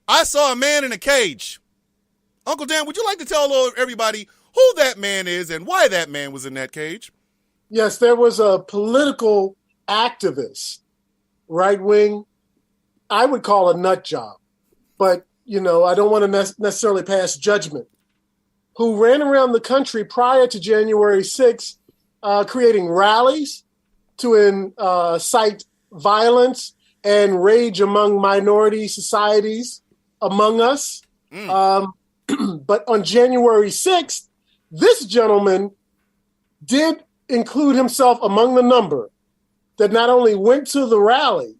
I saw a man in a cage. Uncle Dan, would you like to tell everybody who that man is and why that man was in that cage? Yes, there was a political activist, right wing, I would call a nut job, but I don't want to necessarily pass judgment, who ran around the country prior to January 6th, creating rallies to incite violence and rage among minority societies among us. But on January 6th, this gentleman did include himself among the number that not only went to the rally,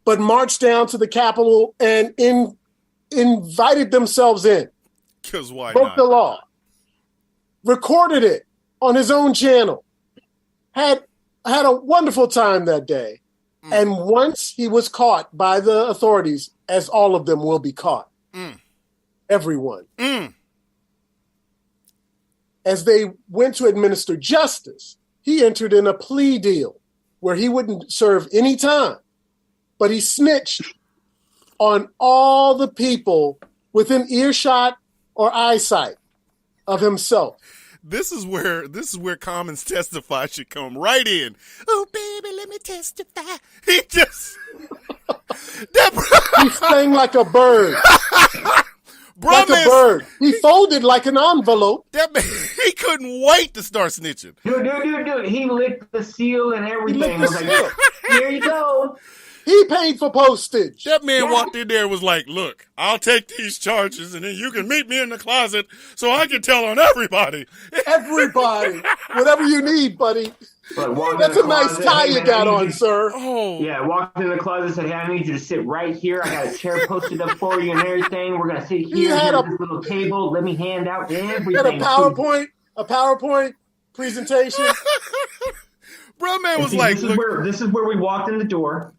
but marched down to the Capitol and invited themselves in. Because why broke not? the law. Recorded it on his own channel. Had a wonderful time that day. And once he was caught by the authorities, as all of them will be caught, everyone, as they went to administer justice, he entered in a plea deal where he wouldn't serve any time, but he snitched on all the people within earshot or eyesight of himself. This is where Commons Testify should come right in. Oh, baby, let me testify. He just... He sang like a bird. Bro, like a bird. He folded like an envelope. That man, he couldn't wait to start snitching. Dude. He licked the seal and everything. I was like, here you go. He paid for postage. That man walked in there and was like, look, I'll take these charges and then you can meet me in the closet so I can tell on everybody. Everybody. Whatever you need, buddy. That's a nice tie you got on, sir. Oh. Yeah, walked in the closet and said, hey, I need you to sit right here. I got a chair posted up for you and everything. We're going to sit here at this little table. Let me hand out everything. He had a PowerPoint presentation. Bro, man was like, this is where we walked in the door.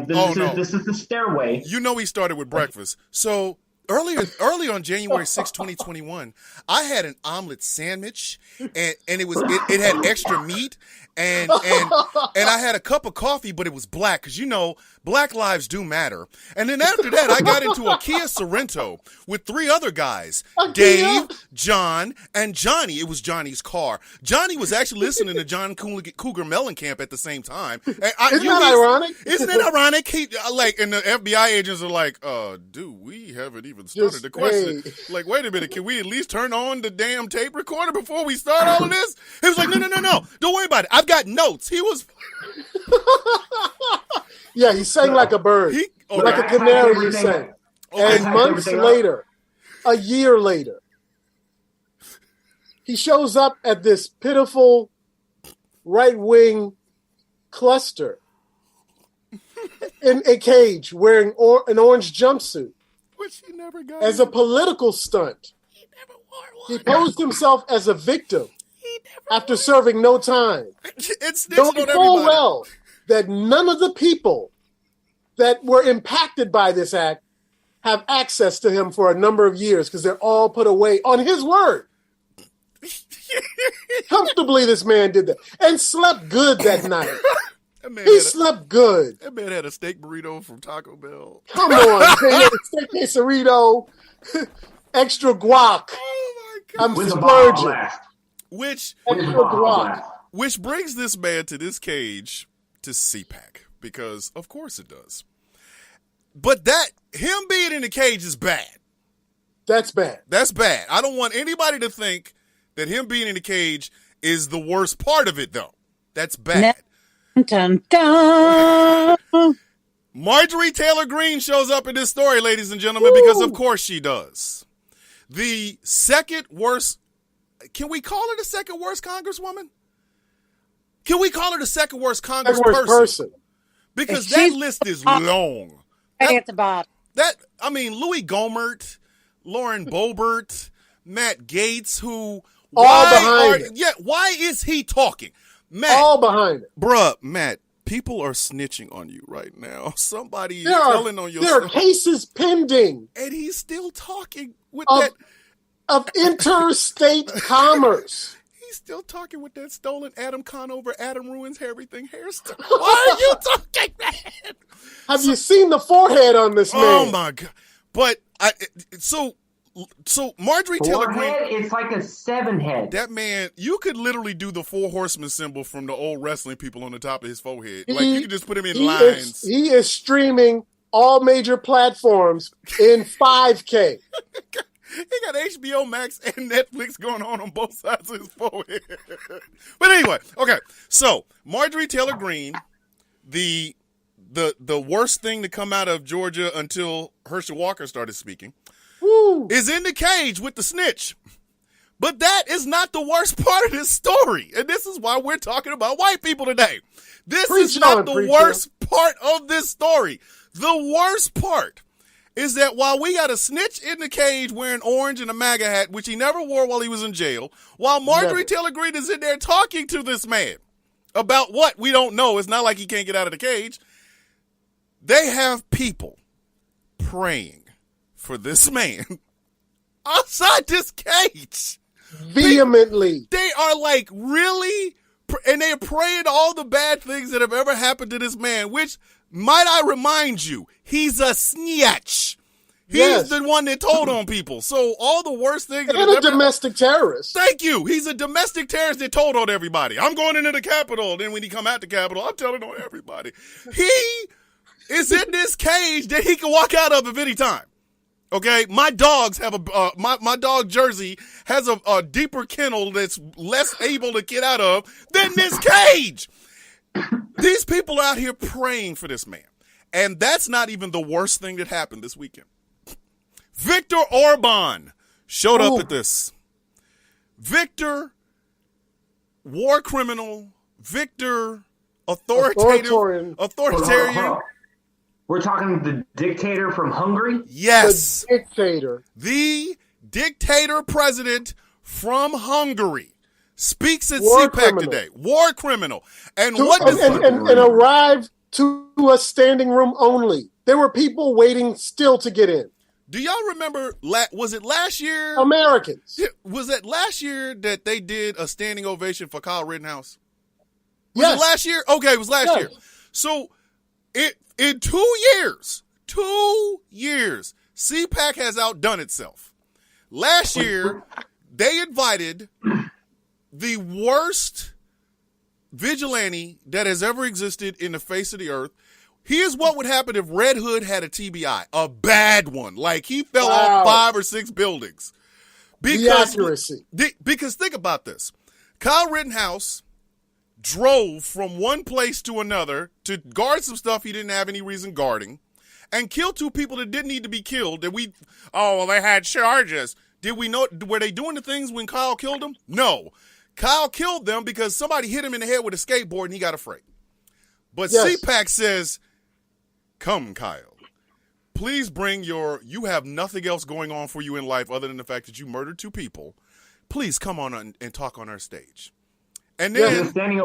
This is the stairway. You know he started with breakfast. So early on January 6, 2021, I had an omelet sandwich and it had extra meat and I had a cup of coffee, but it was black because Black lives do matter. And then after that, I got into a Kia Sorrento with 3 other guys, Dave, John, and Johnny. It was Johnny's car. Johnny was actually listening to John Cougar Mellencamp at the same time. Isn't that ironic? Isn't it ironic? And the FBI agents are like, dude, we haven't even started the question. Hey. Like, wait a minute, can we at least turn on the damn tape recorder before we start all of this? He was like, no. Don't worry about it. I've got notes. He was... Yeah, he sang like a bird. Like a canary, he sang. And months later, a year later, he shows up at this pitiful right-wing cluster in a cage wearing an orange jumpsuit. Which he never got. As a political stunt. He never wore one. He posed himself as a victim after serving no time. It's knowing full well that none of the people that were impacted by this act have access to him for a number of years because they're all put away on his word. Comfortably, this man did that and slept good that night. He slept good. That man had a steak burrito from Taco Bell. Come on, he had a steak quesarito, extra guac. Oh my God! I'm splurging. Which brings this man to this cage to CPAC because of course it does. But him being in the cage is bad. That's bad. That's bad. I don't want anybody to think that him being in the cage is the worst part of it, though. That's bad. Dun, dun. Marjorie Taylor Greene shows up in this story, ladies and gentlemen, because of course she does. The second worst, can we call her the second worst congresswoman? Can we call her the second worst congressperson? Because that list is long. At the bottom. Louis Gohmert, Lauren Boebert, Matt Gaetz, who... All behind it. Yeah, why is he talking? Matt, all behind it. Bruh, Matt, people are snitching on you right now. Somebody is telling on your There are cases pending. And he's still talking with of interstate commerce. He's still talking with that stolen Adam Conover, Adam ruins everything hairstyle. Why are you talking that? Have you seen the forehead on this man? Oh my God. But so Marjorie Taylor Four Greene, head? It's like a 7 head. that man, you could literally do the 4 horsemen symbol from the old wrestling people on the top of his forehead. Like you could just put him in lines. He is streaming all major platforms in 5K. He got HBO Max and Netflix going on both sides of his forehead. But anyway, okay. So Marjorie Taylor Greene, the worst thing to come out of Georgia until Herschel Walker started speaking, is in the cage with the snitch. But that is not the worst part of this story. And this is why we're talking about white people today. This is not the worst part of this story. The worst part is that while we got a snitch in the cage wearing orange and a MAGA hat, which he never wore while he was in jail, while Marjorie Taylor Greene is in there talking to this man about what we don't know. It's not like he can't get out of the cage. They have people praying for this man outside this cage. Vehemently. They are like, really? And they're praying all the bad things that have ever happened to this man, which, might I remind you, he's a snitch. He's the one that told on people. So all the worst things. And a domestic terrorist. Thank you. He's a domestic terrorist that told on everybody. I'm going into the Capitol. Then when he come out the Capitol, I'm telling on everybody. He is in this cage that he can walk out of at any time. Okay, my dogs have my dog Jersey has a deeper kennel that's less able to get out of than this cage. These people are out here praying for this man. And that's not even the worst thing that happened this weekend. Viktor Orban showed up at this. Viktor, war criminal, Viktor, authoritarian. We're talking the dictator from Hungary? Yes. The dictator. The dictator president from Hungary speaks at CPAC today. War criminal. And arrived to a standing room only. There were people waiting still to get in. Do y'all remember, was it last year? Americans. Was it last year that they did a standing ovation for Kyle Rittenhouse? Was Yes. it last year? Okay, it was last year. So in 2 years, CPAC has outdone itself. Last year, they invited the worst vigilante that has ever existed in the face of the earth. Here's what would happen if Red Hood had a TBI, a bad one. Like he fell off 5 or 6 buildings. The accuracy. Because think about this. Kyle Rittenhouse drove from one place to another to guard some stuff he didn't have any reason guarding and killed 2 people that didn't need to be killed. They had charges. Did we know, were they doing the things when Kyle killed them? No. Kyle killed them because somebody hit him in the head with a skateboard and he got afraid. But CPAC says, come, Kyle, please bring you have nothing else going on for you in life other than the fact that you murdered 2 people. Please come on and talk on our stage. And then get a standing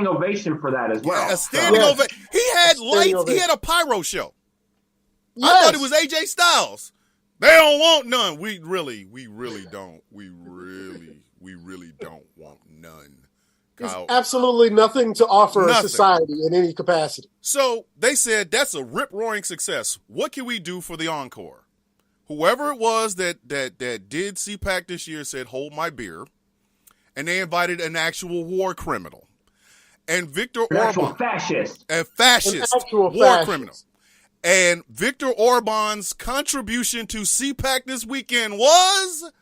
ovation for that as well. A standing ovation. He had lights. He had a pyro show. Yes. I thought it was AJ Styles. They don't want none. We really don't. We really don't want none. There's absolutely nothing to offer society in any capacity. So they said that's a rip-roaring success. What can we do for the encore? Whoever it was that did CPAC this year said, hold my beer. And they invited an actual war criminal. And Viktor Orban. Actual fascist. A fascist. An actual war fascist. criminal. And Viktor Orban's contribution to CPAC this weekend was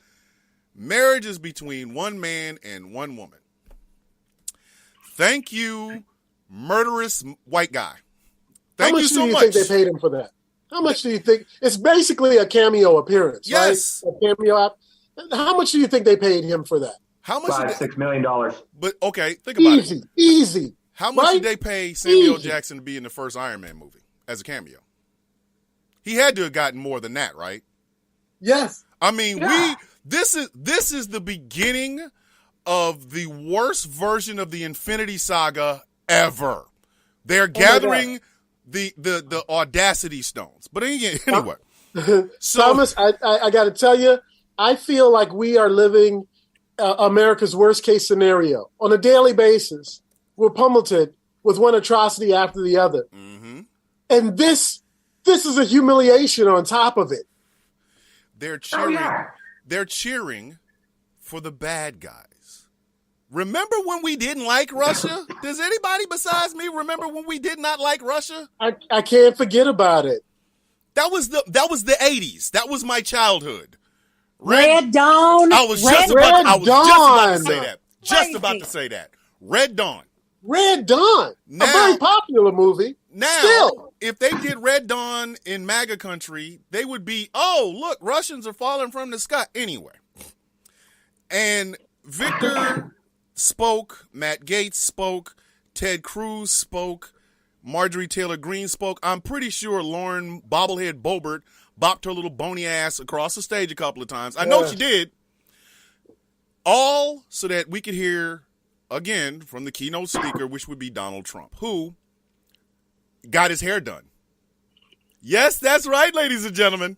marriages between one man and one woman. Thank you, murderous white guy. Thank you so much. How much do you think they paid him for that? How much do you think? It's basically a cameo appearance, yes. Right? A cameo app. How much do you think they paid him for that? How much? $6 million. But okay, think about it. Easy. How much did they pay Samuel L. Jackson to be in the first Iron Man movie as a cameo? He had to have gotten more than that, right? Yes. I mean, this is the beginning of the worst version of the Infinity Saga ever. They're gathering the Audacity stones. But anyway. So, Thomas, I got to tell you, I feel like we are living America's worst case scenario. On a daily basis, we're pummeled with one atrocity after the other. Mm-hmm. And this this is a humiliation on top of it. They're cheering for the bad guys. Remember when we didn't like Russia? Does anybody besides me remember when we did not like Russia? I can't forget about it. That was the 80s. That was my childhood. Red Dawn. I was just about to say that. Just Crazy. about to say that. Red Dawn. Red Dawn. Now, a very popular movie. Now, Still. if they did Red Dawn in MAGA country, they would be, oh, look, Russians are falling from the sky. Anyway. And Victor spoke. Matt Gaetz spoke. Ted Cruz spoke. Marjorie Taylor Greene spoke. I'm pretty sure Lauren Bobblehead Boebert bopped her little bony ass across the stage a couple of times. I know she did. All so that we could hear, again, from the keynote speaker, which would be Donald Trump, who got his hair done. Yes, that's right, ladies and gentlemen.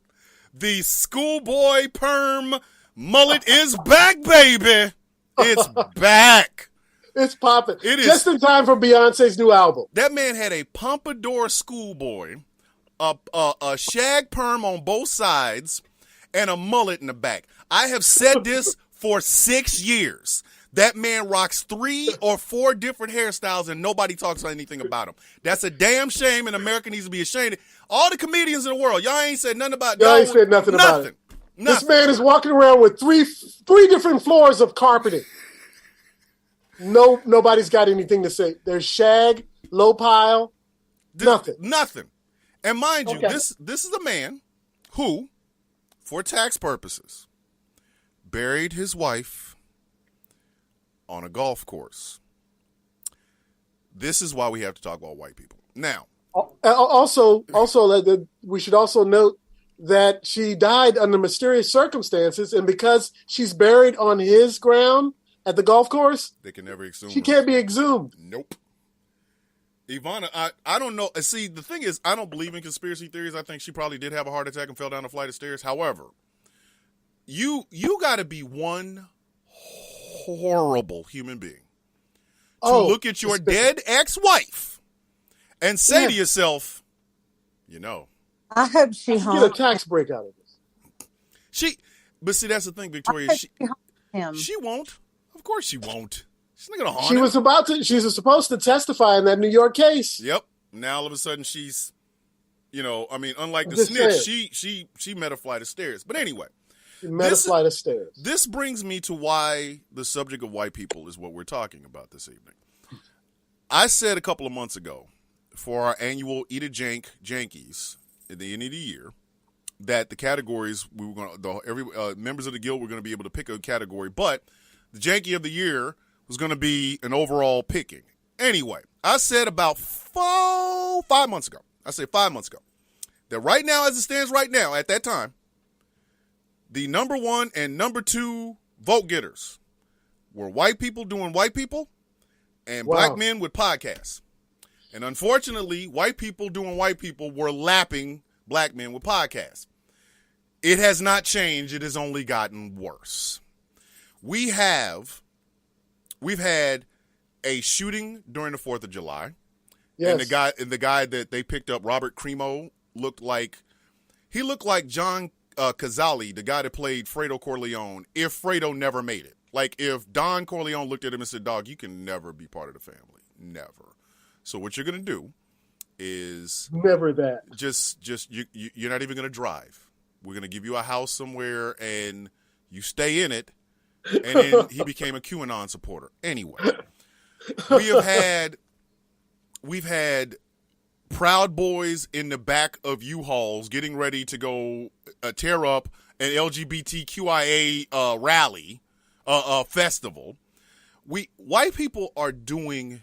The schoolboy perm mullet is back, baby. It's back. It's popping. It is. Just in time for Beyonce's new album. That man had a pompadour schoolboy, a shag perm on both sides, and a mullet in the back. I have said this for 6 years. That man rocks 3 or 4 different hairstyles, and nobody talks anything about him. That's a damn shame, and America needs to be ashamed. All the comedians in the world, y'all ain't said nothing about it. Y'all ain't said nothing about it. This man is walking around with three different floors of carpeting. Nobody's got anything to say. There's shag, low pile, nothing. Nothing. And mind you, this is a man who, for tax purposes, buried his wife on a golf course. This is why we have to talk about white people. Now, also, we should also note that she died under mysterious circumstances, and because she's buried on his ground at the golf course, they can never exhume. She can't be exhumed. Nope. Ivana, I don't know. See, the thing is, I don't believe in conspiracy theories. I think she probably did have a heart attack and fell down a flight of stairs. However, you got to be one horrible human being to look at your dead ex-wife and say to yourself, I hope she get home. a tax break out of this. But see, that's the thing, Victoria. She won't. Of course she won't. She's not going to haunt him. She was supposed to testify in that New York case. Yep. Now all of a sudden she's, unlike the snitch, she met a flight of stairs. But anyway. She met a flight of stairs. This brings me to why the subject of white people is what we're talking about this evening. I said a couple of months ago, for our annual Eat a Jankies at the end of the year, that the categories we were going to, members of the guild were going to be able to pick a category, but the Janky of the year was going to be an overall picking. Anyway, I said about 5 months ago, that right now, as it stands right now, at that time, the number 1 and number 2 vote getters were white people doing white people and black men with podcasts. And unfortunately, white people doing white people were lapping black men with podcasts. It has not changed. It has only gotten worse. We've had a shooting during the 4th of July. Yes. And the guy that they picked up, Robert Cremo, looked like John Cazale, the guy that played Fredo Corleone, if Fredo never made it. Like if Don Corleone looked at him and said, "Dog, you can never be part of the family. Never." So what you're going to do is never that. Just you're not even going to drive. We're going to give you a house somewhere and you stay in it. And then he became a QAnon supporter. Anyway, we've had Proud Boys in the back of U-Hauls getting ready to go tear up an LGBTQIA rally, festival. White people are doing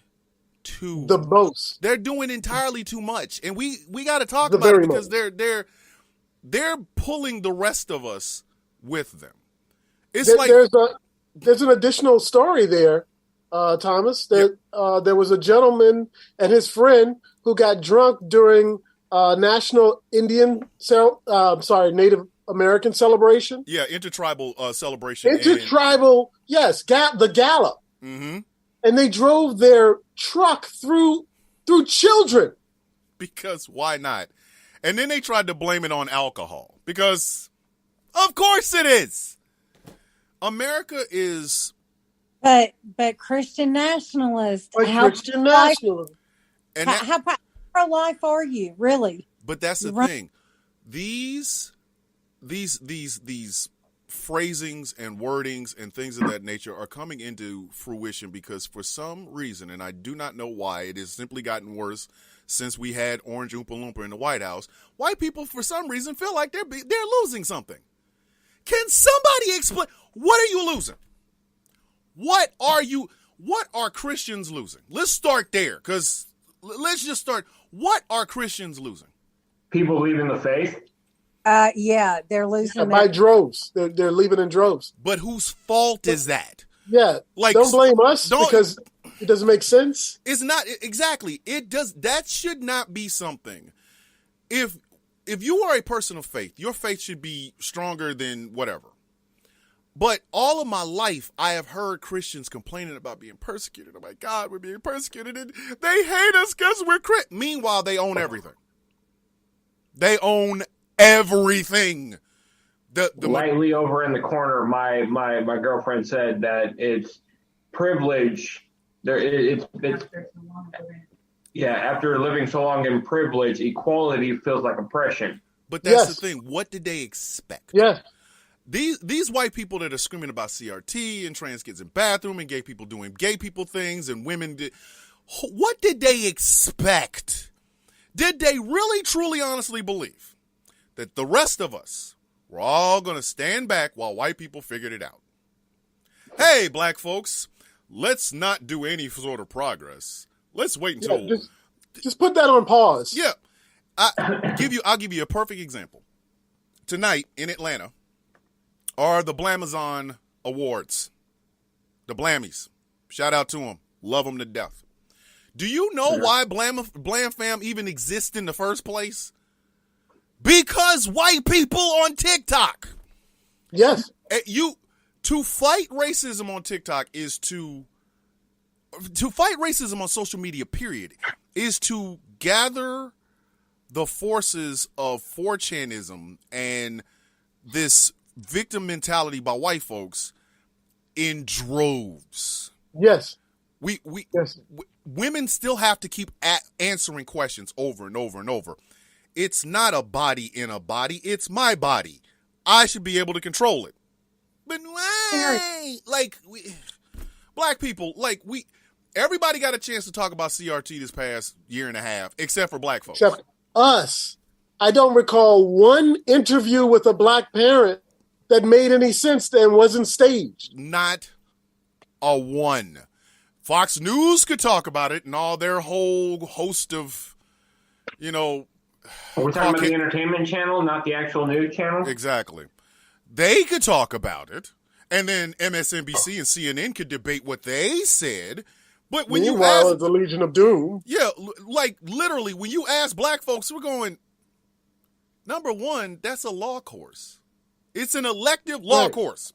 the most. They're doing entirely too much, and we got to talk about it because they're pulling the rest of us with them. It's there's an additional story there, Thomas. That there was a gentleman and his friend who got drunk during National Native American celebration. Yeah, intertribal celebration. Intertribal, yes, the gala. Mm-hmm. And they drove their truck through children. Because why not? And then they tried to blame it on alcohol because, of course it is. America is... But Christian nationalist. Christian nationalist. And how pro-life are you, really? But that's the thing. These phrasings and wordings and things of that nature are coming into fruition because for some reason, and I do not know why, it has simply gotten worse since we had Orange Oompa Loompa in the White House. White people, for some reason, feel like they're losing something. Can somebody explain? What are you losing? What are Christians losing? Let's start there, because let's just start. What are Christians losing? People leaving the faith? Yeah, they're losing by droves. They're leaving in droves. But whose fault is that? Yeah, like don't blame us because it doesn't make sense. It's not exactly. It does. That should not be something. If you are a person of faith, your faith should be stronger than whatever. But all of my life, I have heard Christians complaining about being persecuted. Oh my God, we're being persecuted, and they hate us because we're Christian. Meanwhile, they own everything. They own everything. The lightly over in the corner, my girlfriend said that it's privilege. After living so long in privilege, equality feels like oppression. But that's the thing. What did they expect? Yeah. These white people that are screaming about CRT and trans kids in bathroom and gay people doing gay people things and women what did they expect? Did they really, truly, honestly believe that the rest of us were all going to stand back while white people figured it out? Hey, black folks, let's not do any sort of progress. Let's wait until... just put that on pause. Yeah. I'll give you a perfect example. Tonight in Atlanta are the Blamazon Awards. The Blammies. Shout out to them. Love them to death. Do you know why Blam Fam even exists in the first place? Because white people on TikTok. Yes. To fight racism on TikTok is to fight racism on social media, period, is to gather the forces of 4chanism and this victim mentality by white folks in droves. Yes. Women still have to keep answering questions over and over and over. It's not a body in a body. It's my body. I should be able to control it. But why? Black people, everybody got a chance to talk about CRT this past year and a half, except for black folks. Except us. I don't recall one interview with a black parent that made any sense and wasn't staged. Not a one. Fox News could talk about it and all their whole host of, We're talking about the entertainment channel, not the actual news channel? Exactly. They could talk about it, and then MSNBC and CNN could debate what they said. But when you ask the Legion of Doom. Yeah, literally, when you ask black folks, we're going, number one, that's a law course. It's an elective law course.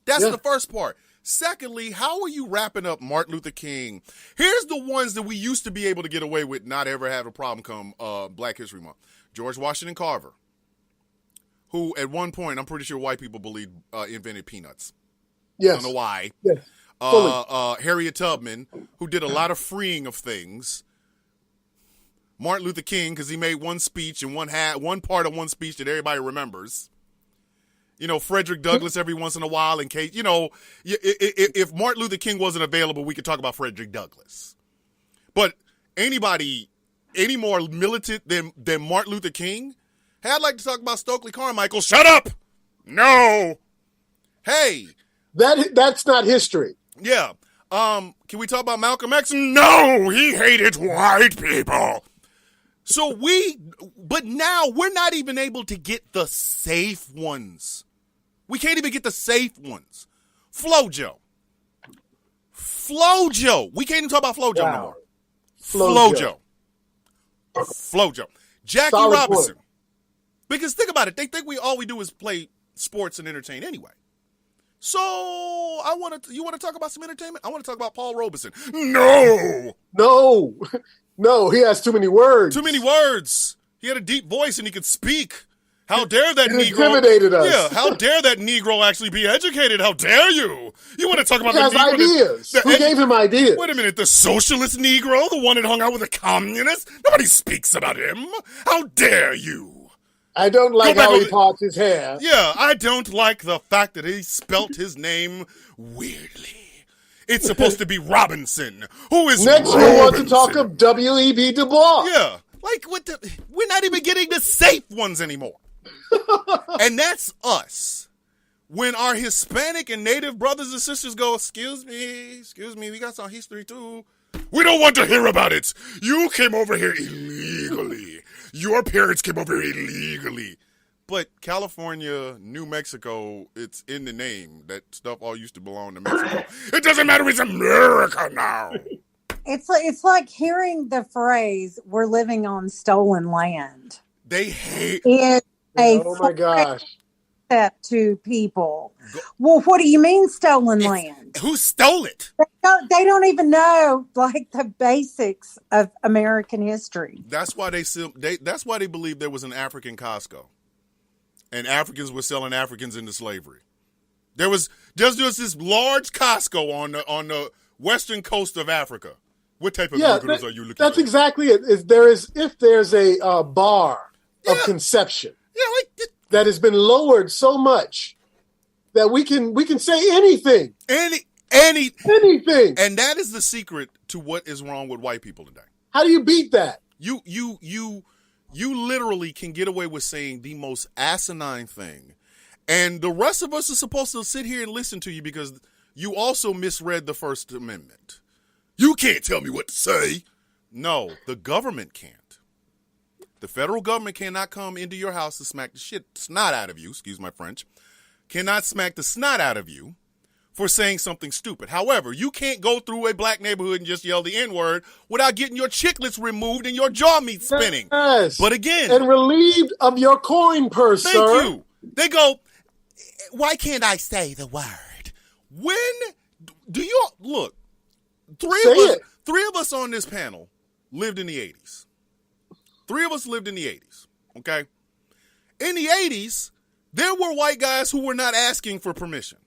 That's the first part. Secondly, how are you wrapping up Martin Luther King? Here's the ones that we used to be able to get away with, not ever have a problem come Black History Month. George Washington Carver, who at one point, I'm pretty sure white people believed invented peanuts. Yes. I don't know why. Yes. Harriet Tubman, who did a lot of freeing of things. Martin Luther King, because he made one speech and one part of one speech that everybody remembers. Frederick Douglass every once in a while in case, if Martin Luther King wasn't available, we could talk about Frederick Douglass. But anybody any more militant than Martin Luther King? Hey, I'd like to talk about Stokely Carmichael. Shut up! No! Hey! That's not history. Yeah. Can we talk about Malcolm X? No! He hated white people! But now we're not even able to get the safe ones. We can't even get the safe ones. Flojo. We can't even talk about Flojo no more. Flojo. Jackie Solid Robinson. point. Because think about it. They think all we do is play sports and entertain anyway. So you want to talk about some entertainment? I want to talk about Paul Robeson. No, he has too many words. Too many words. He had a deep voice and he could speak. How dare that Negro? Intimidated us. Yeah, how dare that Negro actually be educated? How dare you? You want to talk about He has the Negro? ideas. Who gave him ideas? Wait a minute, the socialist Negro, the one that hung out with the communists? Nobody speaks about him. How dare you? I don't like how he parts his hair. Yeah, I don't like the fact that he spelt his name weirdly. It's supposed to be Robinson. Who is Next, Robinson? we want to talk of W.E.B. Du Bois. Yeah, like what the? We're not even getting the safe ones anymore. And that's us. When our Hispanic and Native brothers and sisters go, excuse me, we got some history too. We don't want to hear about it. You came over here illegally. Your parents came over here illegally. But California, New Mexico, it's in the name. That stuff all used to belong to Mexico. It doesn't matter. It's America now. It's like hearing the phrase "we're living on stolen land." They hate. It's a Oh my gosh. step to people. Well, what do you mean stolen land? Who stole it? They don't even know like the basics of American history. That's why that's why they believe there was an African Costco, and Africans were selling Africans into slavery. There was this large Costco on the western coast of Africa. What type of vehicles are you looking at? That's exactly it. If there's a bar of conception that has been lowered so much that we can say anything. Anything. And that is the secret to what is wrong with white people today. How do you beat that? You literally can get away with saying the most asinine thing. And the rest of us are supposed to sit here and listen to you because you also misread the First Amendment. You can't tell me what to say. No, the government can't. The federal government cannot come into your house to smack the snot out of you, excuse my French, cannot smack the snot out of you for saying something stupid. However, you can't go through a black neighborhood and just yell the N-word without getting your chiclets removed and your jaw meat spinning. Yes. But again... And relieved of your coin purse, thank sir. you. They go, why can't I say the word? When do you... Look, three of us on this panel lived in the 80s. Three of us lived in the 80s, okay? In the 80s, there were white guys who were not asking for permission.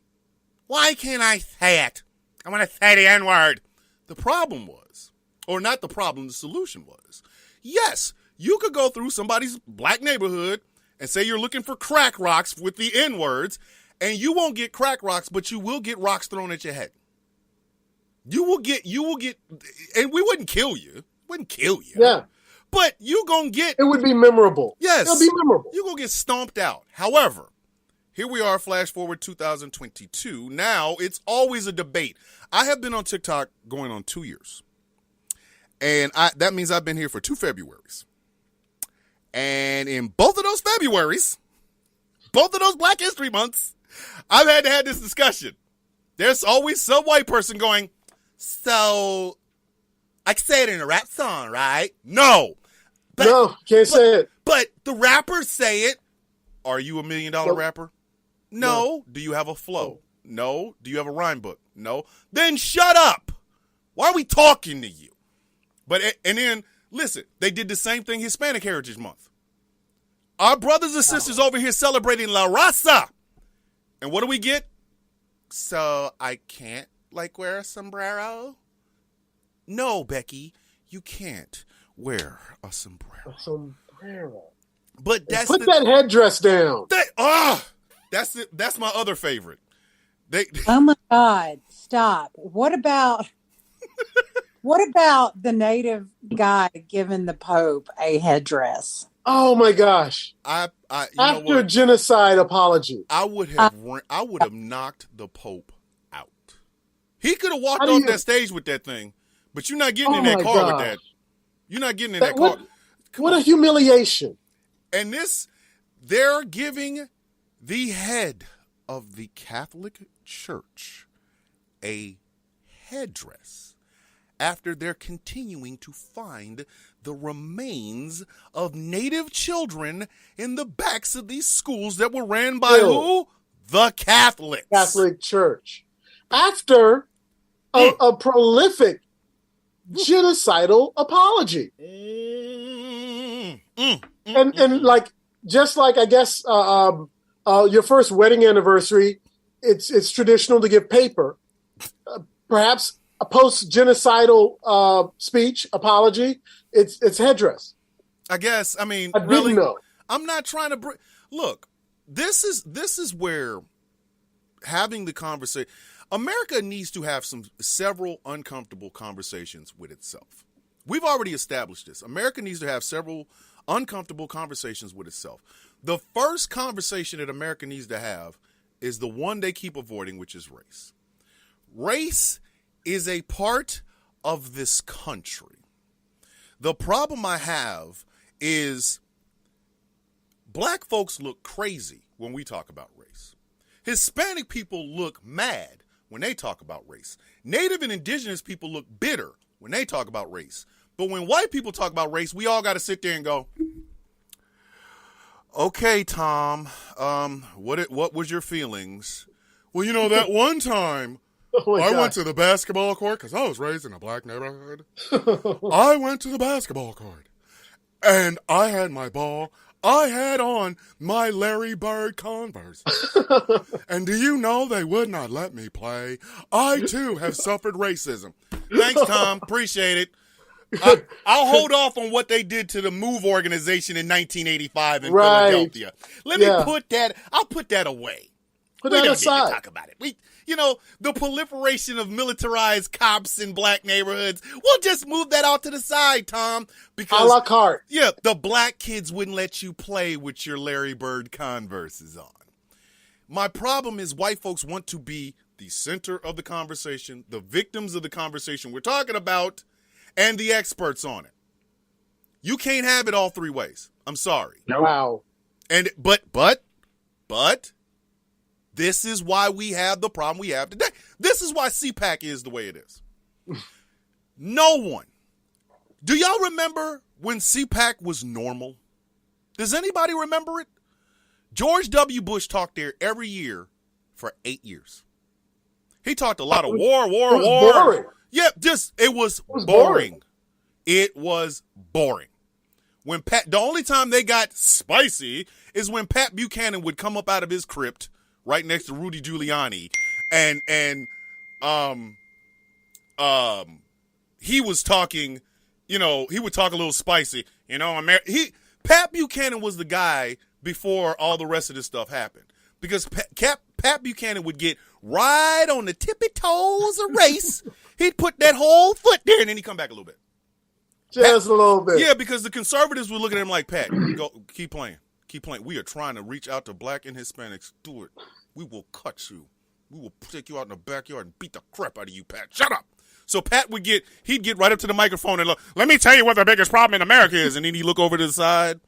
Why can't I say it? I want to say the N-word. The problem was, or not the problem, the solution was, yes, you could go through somebody's black neighborhood and say you're looking for crack rocks with the N-words, and you won't get crack rocks, but you will get rocks thrown at your head. You will get, and we wouldn't kill you. Yeah. But you gonna get... It would be memorable. Yes. It'll be memorable. You're gonna get stomped out. However, here we are, flash forward 2022. Now, it's always a debate. I have been on TikTok going on 2 years. And that means I've been here for 2 Februaries. And in both of those Februaries, both of those Black History Months, I've had to have this discussion. There's always some white person going, so I can say it in a rap song, right? No. No, can't say it. But the rappers say it. Are you $1 million rapper? No. Do you have a flow? No. Do you have a rhyme book? No. Then shut up. Why are we talking to you? And then, listen, they did the same thing Hispanic Heritage Month. Our brothers and sisters over here celebrating La Raza. And what do we get? So I can't, wear a sombrero? No, Becky, you can't wear a sombrero. A sombrero. But put that headdress down. That's my other favorite. Oh my God! Stop. What about the native guy giving the Pope a headdress? Oh my gosh! After genocide apology, I would have knocked the Pope out. He could have walked off that stage with that thing, but you're not getting in that car with that. You're not getting in that car. What a humiliation! And they're giving the head of the Catholic Church a headdress after they're continuing to find the remains of Native children in the backs of these schools that were ran by who? The Catholics. Catholic Church. After a prolific genocidal apology. And like, just like, I guess, your first wedding anniversary, it's traditional to give paper, perhaps a post-genocidal speech, apology. It's headdress. I guess. I mean, I really, didn't know. I'm not trying to look. This is where having the conversation. America needs to have several uncomfortable conversations with itself. We've already established this. America needs to have several uncomfortable conversations with itself. The first conversation that America needs to have is the one they keep avoiding, which is race. Race is a part of this country. The problem I have is black folks look crazy when we talk about race. Hispanic people look mad when they talk about race. Native and indigenous people look bitter when they talk about race. But when white people talk about race, we all got to sit there and go, okay, Tom, what was your feelings? Well, that one time I went to the basketball court because I was raised in a black neighborhood. I went to the basketball court and I had my ball. I had on my Larry Bird Converse. And do you know they would not let me play? I, too, have suffered racism. Thanks, Tom. Appreciate it. I'll hold off on what they did to the MOVE organization in 1985 in Philadelphia. Let me I'll put that away. Put that aside. Talk about it. The proliferation of militarized cops in black neighborhoods, we'll just move that out to the side, Tom. Because, a la carte. Yeah, the black kids wouldn't let you play with your Larry Bird Converses on. My problem is white folks want to be the center of the conversation, the victims of the conversation we're talking about, and the experts on it. You can't have it all three ways. I'm sorry. No. Wow. And but this is why we have the problem we have today. This is why CPAC is the way it is. No one. Do y'all remember when CPAC was normal? Does anybody remember it? George W. Bush talked there every year for 8 years. He talked a lot of war. Boring. Yeah, it was boring. It was boring. The only time they got spicy is when Pat Buchanan would come up out of his crypt right next to Rudy Giuliani, and he was talking, he would talk a little spicy, Pat Buchanan was the guy before all the rest of this stuff happened, because Pat Buchanan would get right on the tippy toes of race. He'd put that whole foot there, and then he'd come back a little bit. Just a little bit. Yeah, because the conservatives were looking at him like, Pat, go, keep playing. We are trying to reach out to black and Hispanics. Do it. We will cut you. We will take you out in the backyard and beat the crap out of you, Pat. Shut up. So Pat he'd get right up to the microphone and look, let me tell you what the biggest problem in America is. And then he'd look over to the side,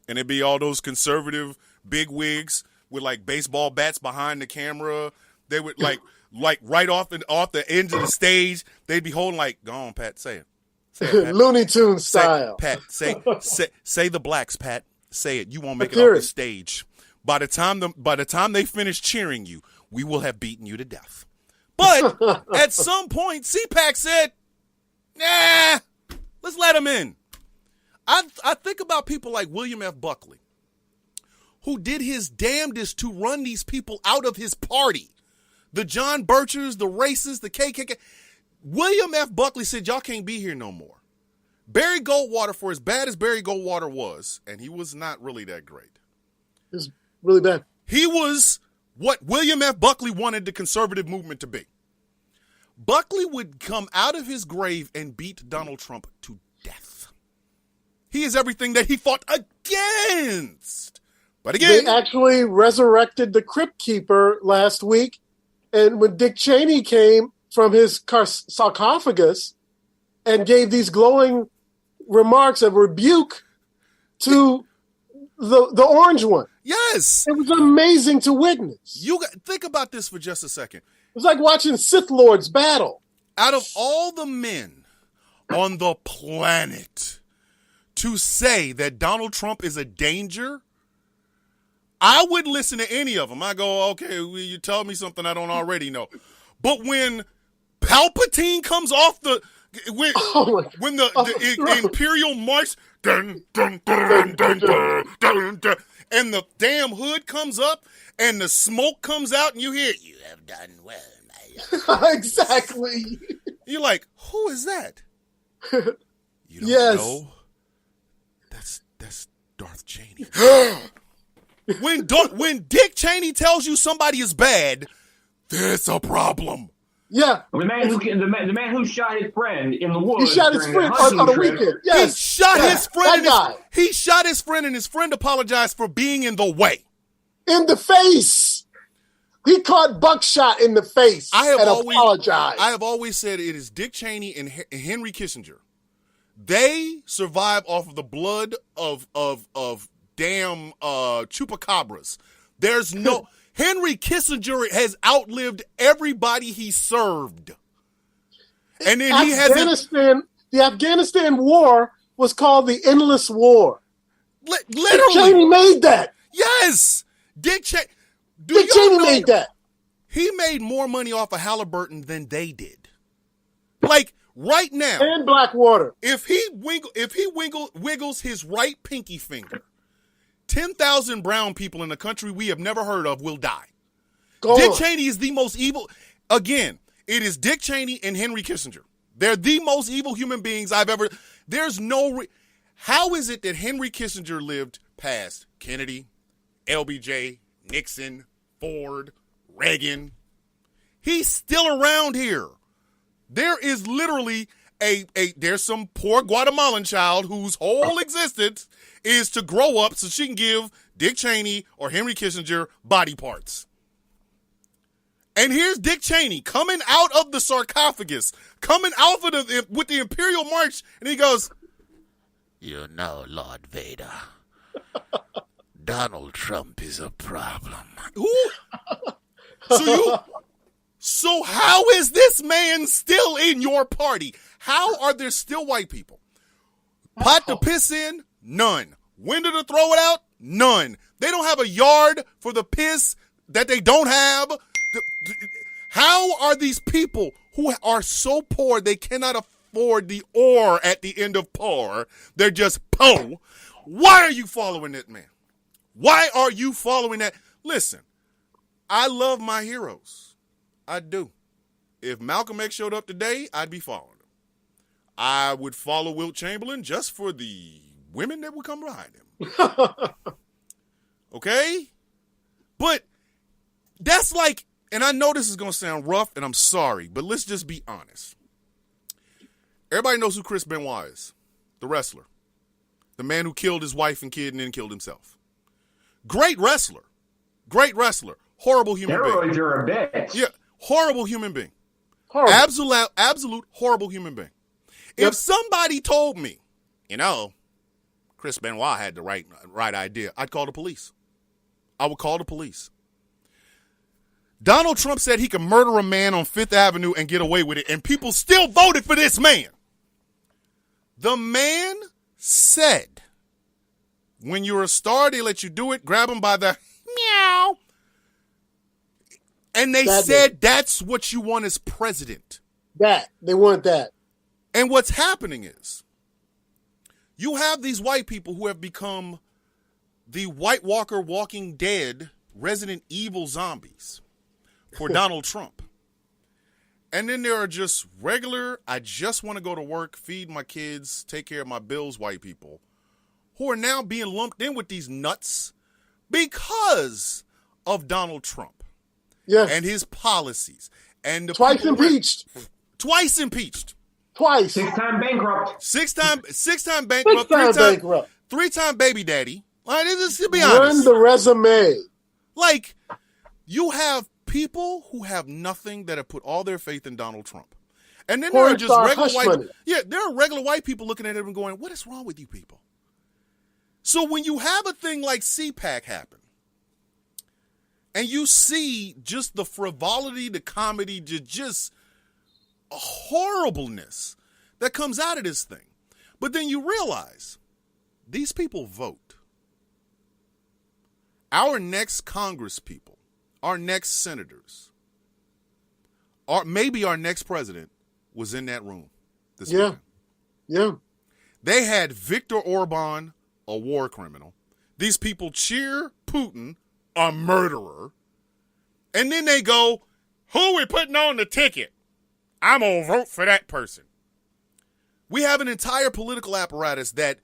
and it'd be all those conservative big wigs with like baseball bats behind the camera. They would like right off the end of the stage, they'd be holding like, go on, Pat, say it. Say it, Pat. Looney Tunes style. Pat, say the blacks, Pat. Say it. You won't make it off the stage. By the time they finish cheering you, we will have beaten you to death. But at some point, CPAC said, nah, let's let him in. I think about people like William F. Buckley, who did his damnedest to run these people out of his party. The John Birchers, the racists, the KKK. William F. Buckley said, y'all can't be here no more. Barry Goldwater, for as bad as Barry Goldwater was, and he was not really that great. It was really bad. He was what William F. Buckley wanted the conservative movement to be. Buckley would come out of his grave and beat Donald Trump to death. He is everything that he fought against. But again, they actually resurrected the Crypt Keeper last week, and when Dick Cheney came from his sarcophagus and gave these glowing remarks of rebuke to the orange one. Yes. It was amazing to witness. Think about this for just a second. It was like watching Sith Lords battle. Out of all the men on the planet to say that Donald Trump is a danger, I wouldn't listen to any of them. I go, okay, you tell me something I don't already know. But when Palpatine comes off the When, Oh when the Imperial March, dun, dun, dun, dun, dun, dun, dun, and the damn hood comes up and the smoke comes out and you hear, "You have done well, my young." Exactly. You're like, who is that? You don't Yes. know? That's Darth Cheney. When Dick Cheney tells you somebody is bad, there's a problem. Yeah. The man who shot his friend in the woods. He shot his during friend a hunting on the trip. weekend. Yes. He shot his friend. He shot his friend, and his friend apologized for being in the way. In the face. He caught buckshot in the face apologized. I have always said it is Dick Cheney and Henry Kissinger. They survive off of the blood of damn chupacabras. There's no Henry Kissinger has outlived everybody he served. And then the Afghanistan war was called the Endless War. Literally. Dick Cheney made that. Yes. Dick Cheney made that. He made more money off of Halliburton than they did. Like right now. And Blackwater. If he wiggles his right pinky finger, 10,000 brown people in a country we have never heard of will die. Dick Cheney is the most evil. Again, it is Dick Cheney and Henry Kissinger. They're the most evil human beings I've ever. There's no. How is it that Henry Kissinger lived past Kennedy, LBJ, Nixon, Ford, Reagan? He's still around here. There is literally there's some poor Guatemalan child whose whole existence is to grow up so she can give Dick Cheney or Henry Kissinger body parts. And here's Dick Cheney coming out of the sarcophagus, coming out of with the Imperial March, and he goes, "You know, Lord Vader, Donald Trump is a problem." So how is this man still in your party? How are there still white people? Pot to piss in? None. Window to throw it out? None. They don't have a yard for the piss that they don't have. How are these people who are so poor they cannot afford the or at the end of poor? They're just po. Why are you following that man? Why are you following that? Listen, I love my heroes. I do. If Malcolm X showed up today, I'd be following him. I would follow Wilt Chamberlain just for the women that would come behind him. Okay? But that's like, and I know this is going to sound rough, and I'm sorry, but let's just be honest. Everybody knows who Chris Benoit is, the wrestler. The man who killed his wife and kid and then killed himself. Great wrestler. Great wrestler. Horrible human being. Steroids are a bitch. Yeah, horrible human being. Horrible. Absolute horrible human being. Yep. If somebody told me, Chris Benoit had the right idea, I'd call the police. I would call the police. Donald Trump said he could murder a man on Fifth Avenue and get away with it, and people still voted for this man. The man said, when you're a star, they let you do it, grab him by the meow. And they said that's what you want as president. They want that. And what's happening is you have these white people who have become the White Walker Walking Dead Resident Evil zombies for Donald Trump. And then there are just regular, I just want to go to work, feed my kids, take care of my bills white people who are now being lumped in with these nuts because of Donald Trump. Yes. And his policies. And the Twice impeached. Twice impeached. Twice. Six-time bankrupt. Six-time bankrupt. Three-time baby daddy. Like, let's be honest. Run the resume. Like, you have people who have nothing that have put all their faith in Donald Trump. And then there are just regular white. Yeah, there are regular white people looking at it and going, what is wrong with you people? So when you have a thing like CPAC happen, and you see just the frivolity, the comedy, just horribleness that comes out of this thing. But then you realize these people vote. Our next Congress people, our next senators, or maybe our next president was in that room this weekend. Yeah. They had Viktor Orban, a war criminal. These people cheer Putin, a murderer. And then they go, who are we putting on the ticket? I'm going to vote for that person. We have an entire political apparatus that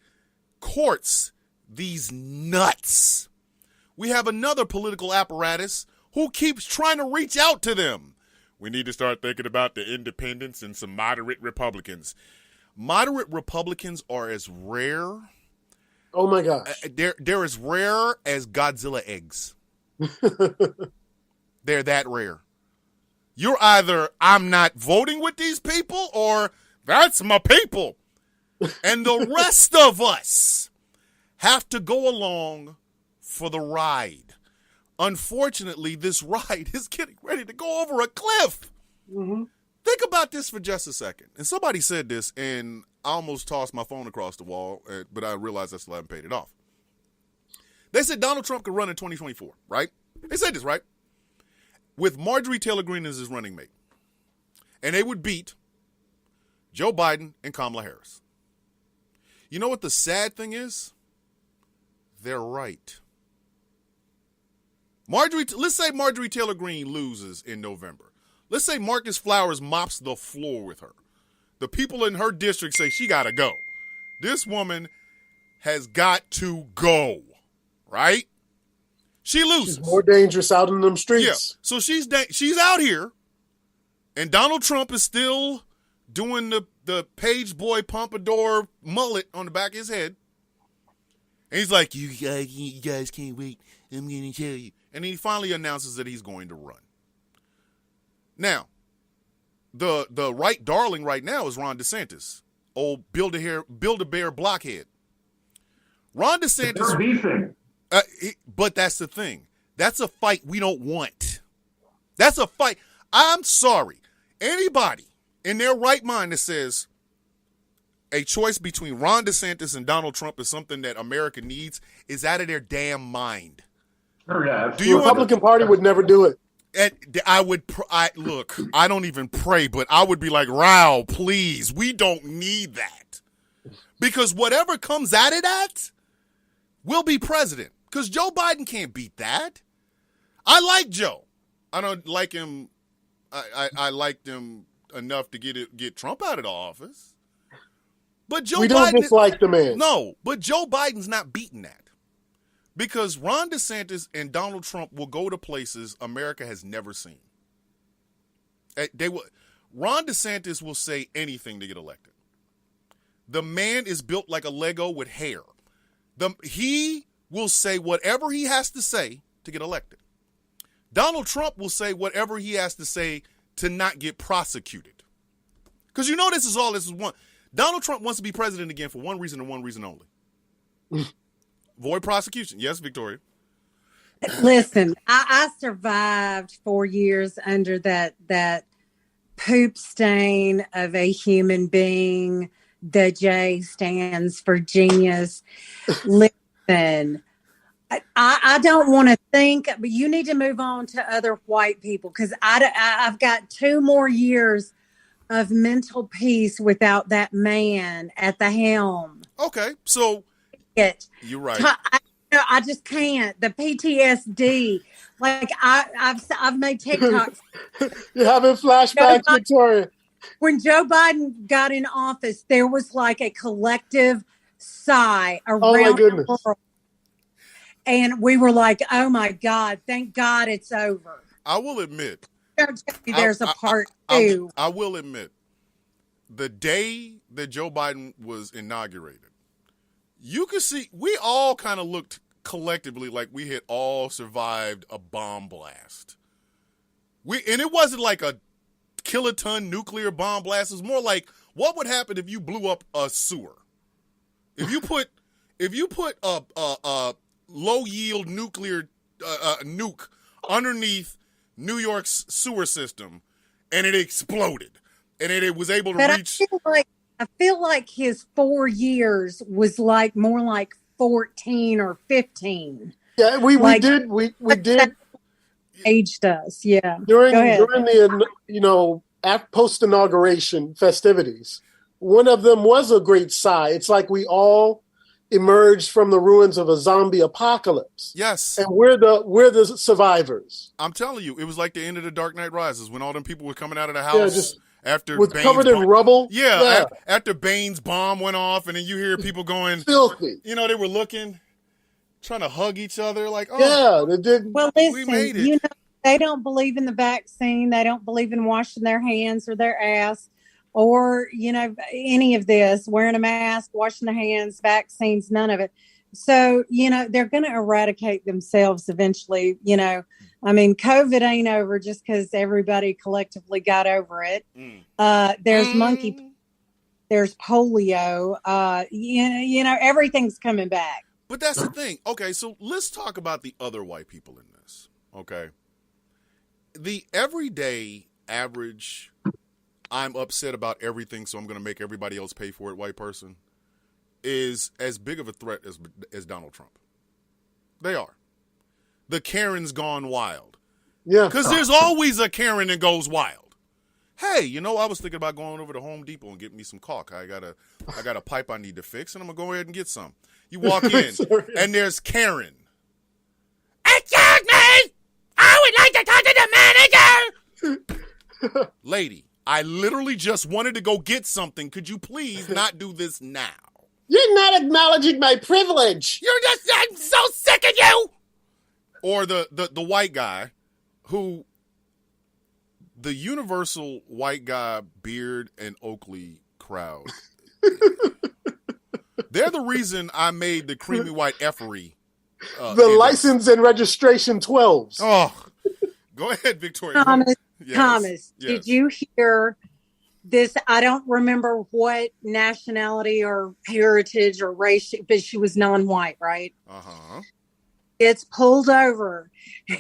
courts these nuts. We have another political apparatus who keeps trying to reach out to them. We need to start thinking about the independents and some moderate Republicans. Moderate Republicans are as rare. Oh my gosh. They're as rare as Godzilla eggs. They're that rare. You're either, I'm not voting with these people, or that's my people. And the rest of us have to go along for the ride. Unfortunately, this ride is getting ready to go over a cliff. Mm-hmm. Think about this for just a second. And somebody said this, and I almost tossed my phone across the wall, but I realized I still haven't paid it off. They said Donald Trump could run in 2024, right? They said this, right? With Marjorie Taylor Greene as his running mate. And they would beat Joe Biden and Kamala Harris. You know what the sad thing is? They're right. Let's say Marjorie Taylor Greene loses in November. Let's say Marcus Flowers mops the floor with her. The people in her district say she got to go. This woman has got to go, right? She loses. She's more dangerous out in them streets. Yeah. So she's out here, and Donald Trump is still doing the page boy pompadour mullet on the back of his head. And he's like, you guys can't wait. I'm going to tell you. And he finally announces that he's going to run. Now, the right darling right now is Ron DeSantis, old Build-A-Bear blockhead. Ron DeSantis. But that's the thing. That's a fight we don't want. That's a fight. I'm sorry. Anybody in their right mind that says a choice between Ron DeSantis and Donald Trump is something that America needs is out of their damn mind. Yeah, the Republican Party would never do it. And look, I don't even pray, but I would be like, Rao, please, we don't need that. Because whatever comes out of that will be president. Because Joe Biden can't beat that. I like Joe. I don't like him. I liked him enough to get Trump out of the office. But Joe we don't Biden, dislike the man. No, but Joe Biden's not beating that. Because Ron DeSantis and Donald Trump will go to places America has never seen. Ron DeSantis will say anything to get elected. The man is built like a Lego with hair. He will say whatever he has to say to get elected. Donald Trump will say whatever he has to say to not get prosecuted. Because this is one. Donald Trump wants to be president again for one reason and one reason only. Avoid prosecution. Yes, Victoria. Listen, I survived 4 years under that poop stain of a human being. The J stands for genius. Listen, I don't want to think, but you need to move on to other white people because I've got 2 more years of mental peace without that man at the helm. Okay, so you're right. I just can't. The PTSD. Like I've made TikToks. You're having flashbacks, Victoria. When Joe Biden got in office, there was like a collective sigh around the world. And we were like, oh my God, thank God it's over. I will admit. There's a part 2. I will admit, the day that Joe Biden was inaugurated, you could see we all kind of looked collectively like we had all survived a bomb blast. And it wasn't like a kiloton nuclear bomb blast. It was more like what would happen if you blew up a sewer? If you put a low yield nuclear nuke underneath New York's sewer system and it exploded and it was able to reach. I feel like his 4 years was like more like 14 or 15. Yeah, we did. Aged us, yeah. During the post inauguration festivities, one of them was a great sigh. It's like we all emerged from the ruins of a zombie apocalypse. Yes. And we're the survivors. I'm telling you, it was like the end of The Dark Knight Rises when all them people were coming out of the house just after with Bane's covered in rubble. Yeah. After Bane's bomb went off, and then you hear people going, filthy. You know, they were looking, trying to hug each other, like, oh, yeah, they did. Well, listen, we made it. You know, they don't believe in the vaccine. They don't believe in washing their hands or their ass, or, you know, any of this, wearing a mask, washing their hands, vaccines, none of it. So, you know, they're going to eradicate themselves eventually. You know, I mean, COVID ain't over just because everybody collectively got over it. There's monkey, there's polio, you know, everything's coming back. But that's the thing. Okay, so let's talk about the other white people in this, okay? The everyday average, I'm upset about everything, so I'm going to make everybody else pay for it white person is as big of a threat as Donald Trump. They are. The Karen's gone wild. Yeah. Because there's always a Karen that goes wild. Hey, you know, I was thinking about going over to Home Depot and getting me some caulk. I got a pipe I need to fix, and I'm going to go ahead and get some. You walk in, and there's Karen. Excuse me! I would like to talk to the manager! Lady, I literally just wanted to go get something. Could you please not do this now? You're not acknowledging my privilege. I'm so sick of you! Or the white guy who, the universal white guy, beard, and Oakley crowd. They're the reason I made the creamy white effery. The license and registration 12s. Oh, go ahead, Victoria. Thomas, Yes. Did you hear this? I don't remember what nationality or heritage or race, but she was non-white, right? Uh-huh. It's pulled over,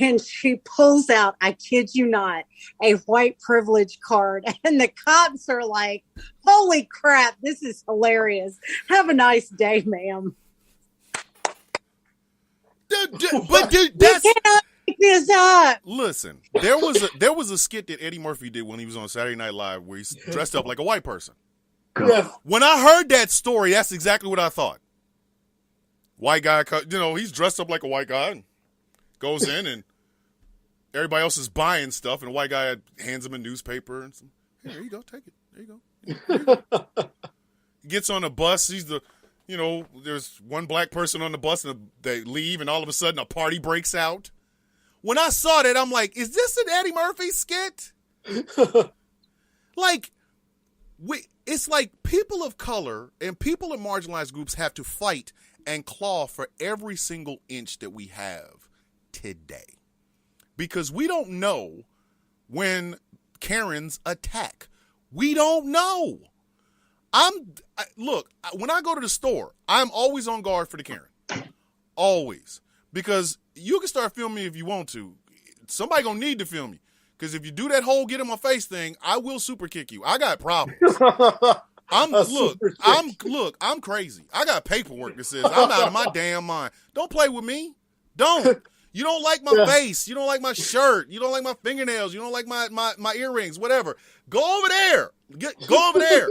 and she pulls out, I kid you not, a white privilege card. And the cops are like, holy crap, this is hilarious. Have a nice day, ma'am. But that's... You cannot make this up. Listen, there was a skit that Eddie Murphy did when he was on Saturday Night Live where he's dressed up like a white person. Yeah. When I heard that story, that's exactly what I thought. White guy, you know, he's dressed up like a white guy and goes in, and everybody else is buying stuff, and the white guy hands him a newspaper and some, hey, there you go, take it. There you go. There you go. He gets on a bus. There's one black person on the bus, and they leave, and all of a sudden a party breaks out. When I saw that, I'm like, is this an Eddie Murphy skit? It's like people of color and people in marginalized groups have to fight and claw for every single inch that we have today. Because we don't know when Karens attack. We don't know. Look, when I go to the store, I'm always on guard for the Karen. Always. Because you can start filming if you want to. Somebody gonna need to film you. Because if you do that whole get in my face thing, I will super kick you. I got problems. I'm crazy. I got paperwork that says I'm out of my damn mind. Don't play with me. Don't. You don't like my face. You don't like my shirt. You don't like my fingernails. You don't like my earrings, whatever. Go over there. Go over there.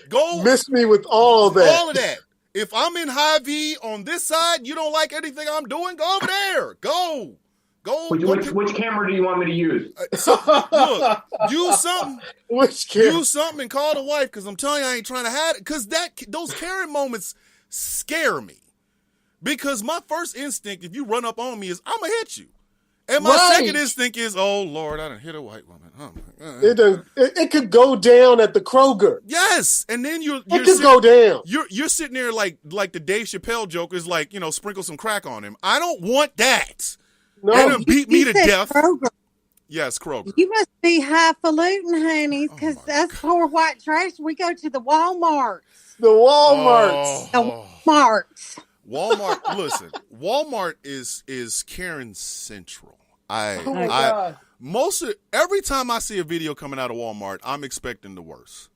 Go. Miss me with all that. All of that. If I'm in high V on this side, you don't like anything I'm doing, go over there. Go. Which camera do you want me to use? Look, use something. Which camera? Use something and call the wife, because I'm telling you, I ain't trying to hide it. Because those Karen moments scare me. Because my first instinct, if you run up on me, is I'm going to hit you. And my second instinct is, oh, Lord, I done hit a white woman. Oh, my God. It could go down at the Kroger. Yes. And then it could go down. You're sitting there like the Dave Chappelle joke is like, sprinkle some crack on him. I don't want that. No. And it beat me to death. Kroger. Yes, Kroger. You must be highfalutin, honey, because that's poor white trash. We go to the Walmarts. The Walmarts. Oh. The Walmarts. Walmart. Listen, Walmart is Karen Central. God. Every time I see a video coming out of Walmart, I'm expecting the worst.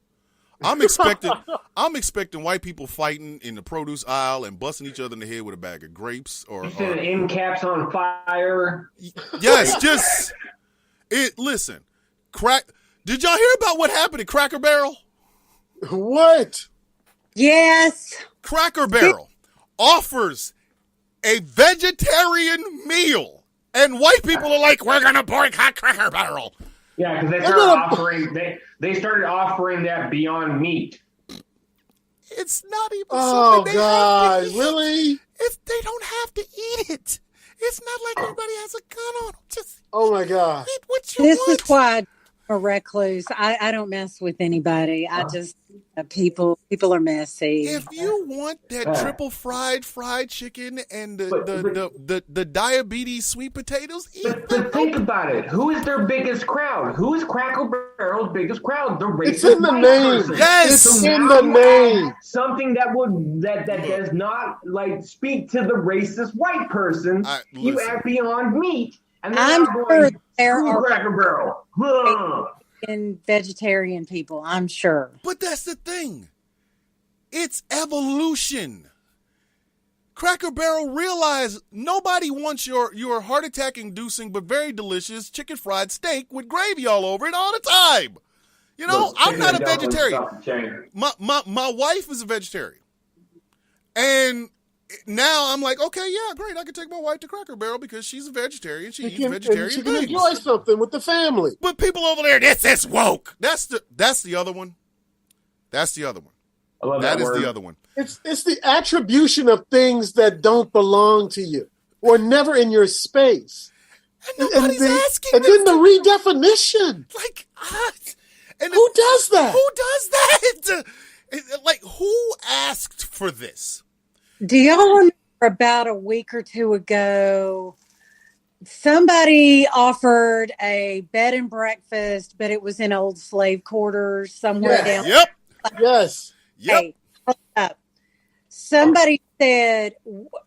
I'm expecting white people fighting in the produce aisle and busting each other in the head with a bag of grapes or end caps on fire. Yes, listen. Did y'all hear about what happened at Cracker Barrel? What? Yes. Cracker Barrel offers a vegetarian meal, and white people are like, "We're gonna boycott Cracker Barrel." Yeah, because they started offering that Beyond Meat. It's not even Oh, something they God, have to eat. really? They don't have to eat it. It's not like everybody has a gun on them. Just Oh, my God. eat what you This want. is why I'm a recluse. I don't mess with anybody. I just people are messy. If you want that triple fried chicken and the diabetes sweet potatoes, eat them. But think about it. Who is their biggest crowd? Who is Cracker Barrel's biggest crowd? The racist It's in the white name. person. Yes. It's So in now the you name. add something that does not like speak to the racist white person. You Listen. add Beyond Meat, and then I'm I'm sure going there screw are Cracker Barrel. Huh. vegetarian people. I'm sure. But that's the thing. It's evolution. Cracker Barrel realized nobody wants your heart attack inducing but very delicious chicken fried steak with gravy all over it all the time. You know, Look, I'm not a chicken and vegetarian. dumplings off the chain. My wife is a vegetarian. And now I'm like, okay, yeah, great. I can take my wife to Cracker Barrel because she's a vegetarian. She eats vegetarian She can things. enjoy something with the family. But people over there, this is woke. That's the other one. That's the other one. I love That that is word. the other one. It's the attribution of things that don't belong to you or never in your space. And nobody's asking and them then the redefinition. Like, and Who does that? Who does that? Like, who asked for this? Do y'all remember about a week or two ago, somebody offered a bed and breakfast, but it was in old slave quarters somewhere down. Yep. Yes. Yep. Hey, hold up. Somebody said,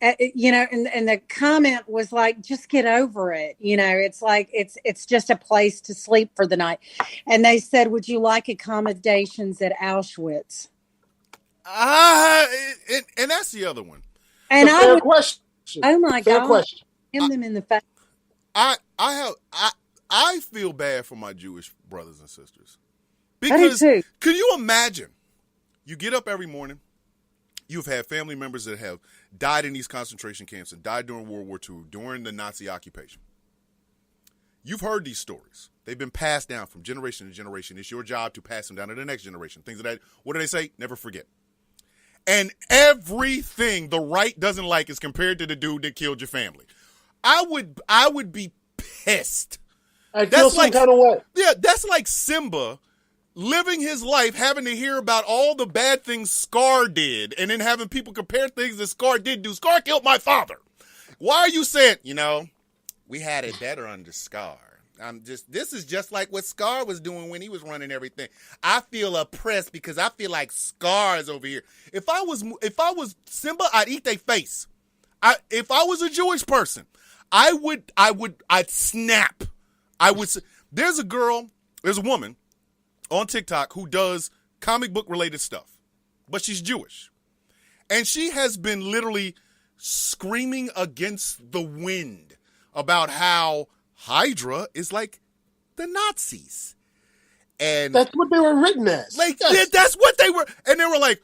and the comment was like, just get over it. You know, it's like, it's just a place to sleep for the night. And they said, would you like accommodations at Auschwitz? And that's the other one. And It's a I fair would, question. oh my Fair God, question. him them in the face. I feel bad for my Jewish brothers and sisters. I do Because too. can you imagine? You get up every morning. You've had family members that have died in these concentration camps and died during World War II, during the Nazi occupation. You've heard these stories. They've been passed down from generation to generation. It's your job to pass them down to the next generation. Things of that. What do they say? Never forget. And everything the right doesn't like is compared to the dude that killed your family. I would be pissed. I feel some kind of way. Yeah, that's like Simba living his life, having to hear about all the bad things Scar did, and then having people compare things that Scar did do. Scar killed my father. Why are you saying, we had it better under Scar? This is just like what Scar was doing when he was running everything. I feel oppressed because I feel like Scar is over here. If I was Simba, I'd eat their face. If I was a Jewish person, I'd snap. There's a woman on TikTok who does comic book related stuff, but she's Jewish. And she has been literally screaming against the wind about how Hydra is like the Nazis. And that's what they were written as. Like, yes. That's what they were. And they were like,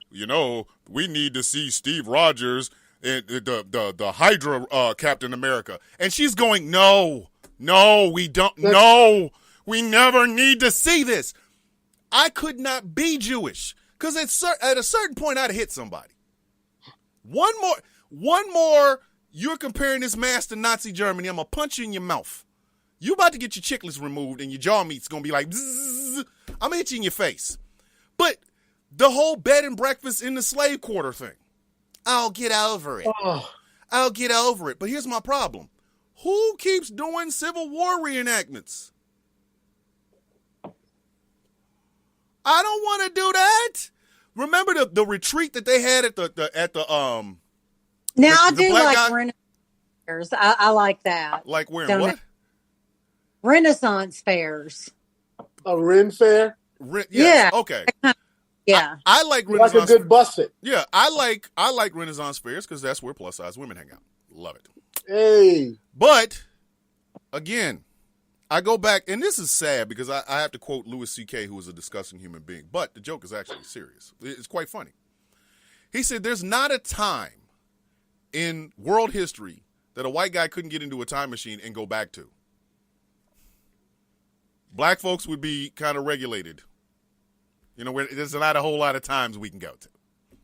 we need to see Steve Rogers, the Hydra Captain America. And she's going, no, we don't. No, we never need to see this. I could not be Jewish because at a certain point I'd hit somebody. One more. You're comparing this mass to Nazi Germany. I'm gonna punch you in your mouth. You about to get your chicklets removed and your jaw meat's gonna be like, bzzz. I'm gonna hit you in your face. But the whole bed and breakfast in the slave quarter thing, I'll get over it. I'll get over it. But here's my problem. Who keeps doing Civil War reenactments? I don't want to do that. Remember the retreat that they had at the Now I do black like guy? Renaissance fairs. I like that. Like wearing Don't what? Renaissance fairs. A Ren fair? Yes, Yeah. Okay. Yeah. I like Like Renaissance. a good busset. Yeah, I like Renaissance fairs because that's where plus size women hang out. Love it. Hey. But again, I go back, and this is sad because I have to quote Louis C.K., who was a disgusting human being, but the joke is actually serious. It's quite funny. He said, there's not a time in world history that a white guy couldn't get into a time machine and go back to. Black folks would be kind of regulated. You know, there's not a whole lot of times we can go to.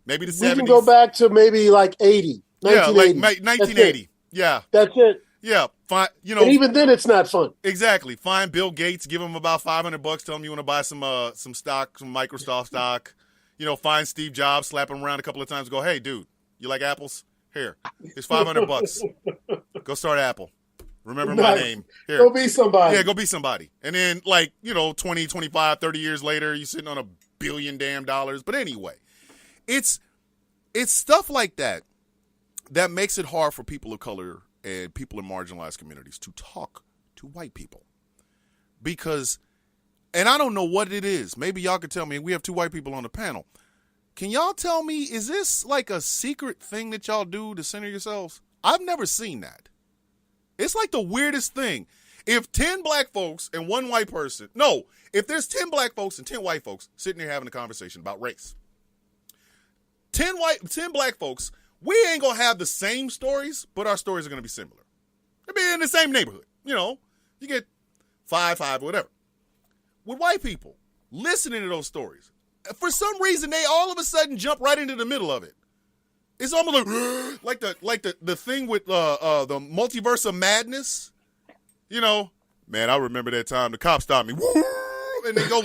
Maybe the 70s. We can go back to maybe like 80, 1980. Yeah, like 1980. Yeah. That's it. Yeah, fine. You know, and even then, it's not fun. Exactly. Find Bill Gates, give him about $500, tell him you want to buy some stock, some Microsoft stock. You know, find Steve Jobs, slap him around a couple of times, and go, hey, dude, you like apples? Here, it's $500. Go start Apple. Remember my name. Here. Go be somebody. Yeah, go be somebody. And then, 20, 25, 30 years later, you're sitting on $1 billion damn dollars. But anyway, it's stuff like that makes it hard for people of color and people in marginalized communities to talk to white people. Because, and I don't know what it is. Maybe y'all could tell me. We have 2 white people on the panel. Can y'all tell me, is this like a secret thing that y'all do to center yourselves? I've never seen that. It's like the weirdest thing. If 10 black folks and 1 white person, if there's 10 black folks and 10 white folks sitting there having a conversation about race, 10 black folks, we ain't going to have the same stories, but our stories are going to be similar. They'll be in the same neighborhood. You know, you get 5, whatever. With white people, listening to those stories, for some reason, they all of a sudden jump right into the middle of it. It's almost like the thing with the multiverse of madness. You know, man, I remember that time the cop stopped me. And they go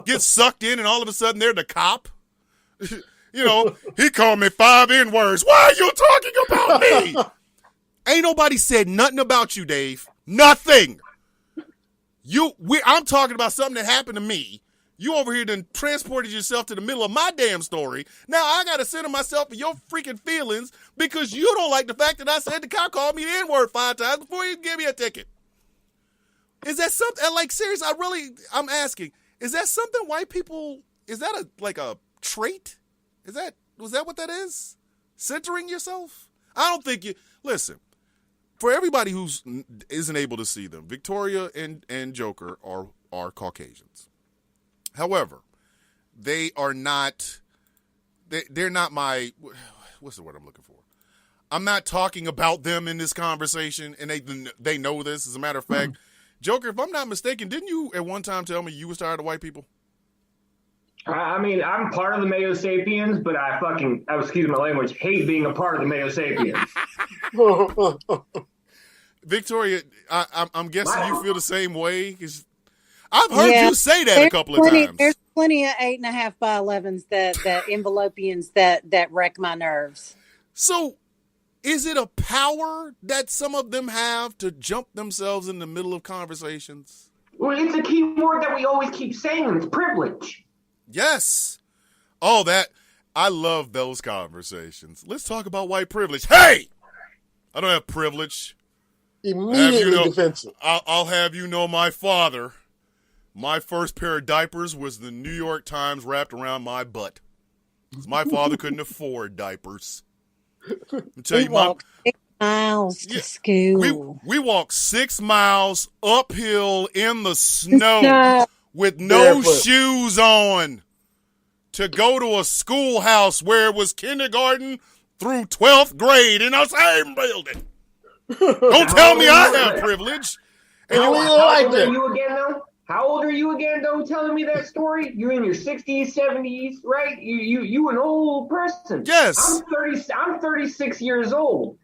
get sucked in, and all of a sudden they're the cop. You know, he called me 5 N-words. Why are you talking about me? Ain't nobody said nothing about you, Dave. Nothing. I'm talking about something that happened to me. You over here done transported yourself to the middle of my damn story. Now I got to center myself in your freaking feelings because you don't like the fact that I said the cop called me the N-word 5 times before he gave me a ticket. Is that something, seriously, I'm asking, is that something white people, is that a trait? Was that what that is? Centering yourself? I don't think listen, for everybody who isn't able to see them, Victoria and Joker are Caucasians. However, they are not, they're not my, what's the word I'm looking for? I'm not talking about them in this conversation, and they know this. As a matter of fact, Joker, if I'm not mistaken, didn't you at one time tell me you was tired of white people? I mean, I'm part of the Mayo Sapiens, but I excuse my language, hate being a part of the Mayo Sapiens. Victoria, I'm guessing you feel the same way? 'Cause I've heard you say that a couple of times. There's plenty of 8.5 by 11s that envelopians that wreck my nerves. So, is it a power that some of them have to jump themselves in the middle of conversations? Well, it's a key word that we always keep saying. It's privilege. Yes. Oh, I love those conversations. Let's talk about white privilege. Hey, I don't have privilege. Immediately defensive. I'll have you know, my father, my first pair of diapers was the New York Times wrapped around my butt. Because my father couldn't afford diapers. I'll tell you, walk 6 miles to school. We walked 6 miles uphill in the snow with no shoes on to go to a schoolhouse where it was kindergarten through 12th grade in the same building. Don't tell me I have privilege. And how old are you again, though? How old are you again, though, telling me that story? You're in your 60s, 70s, right? You an old person. Yes. I'm 36 years old.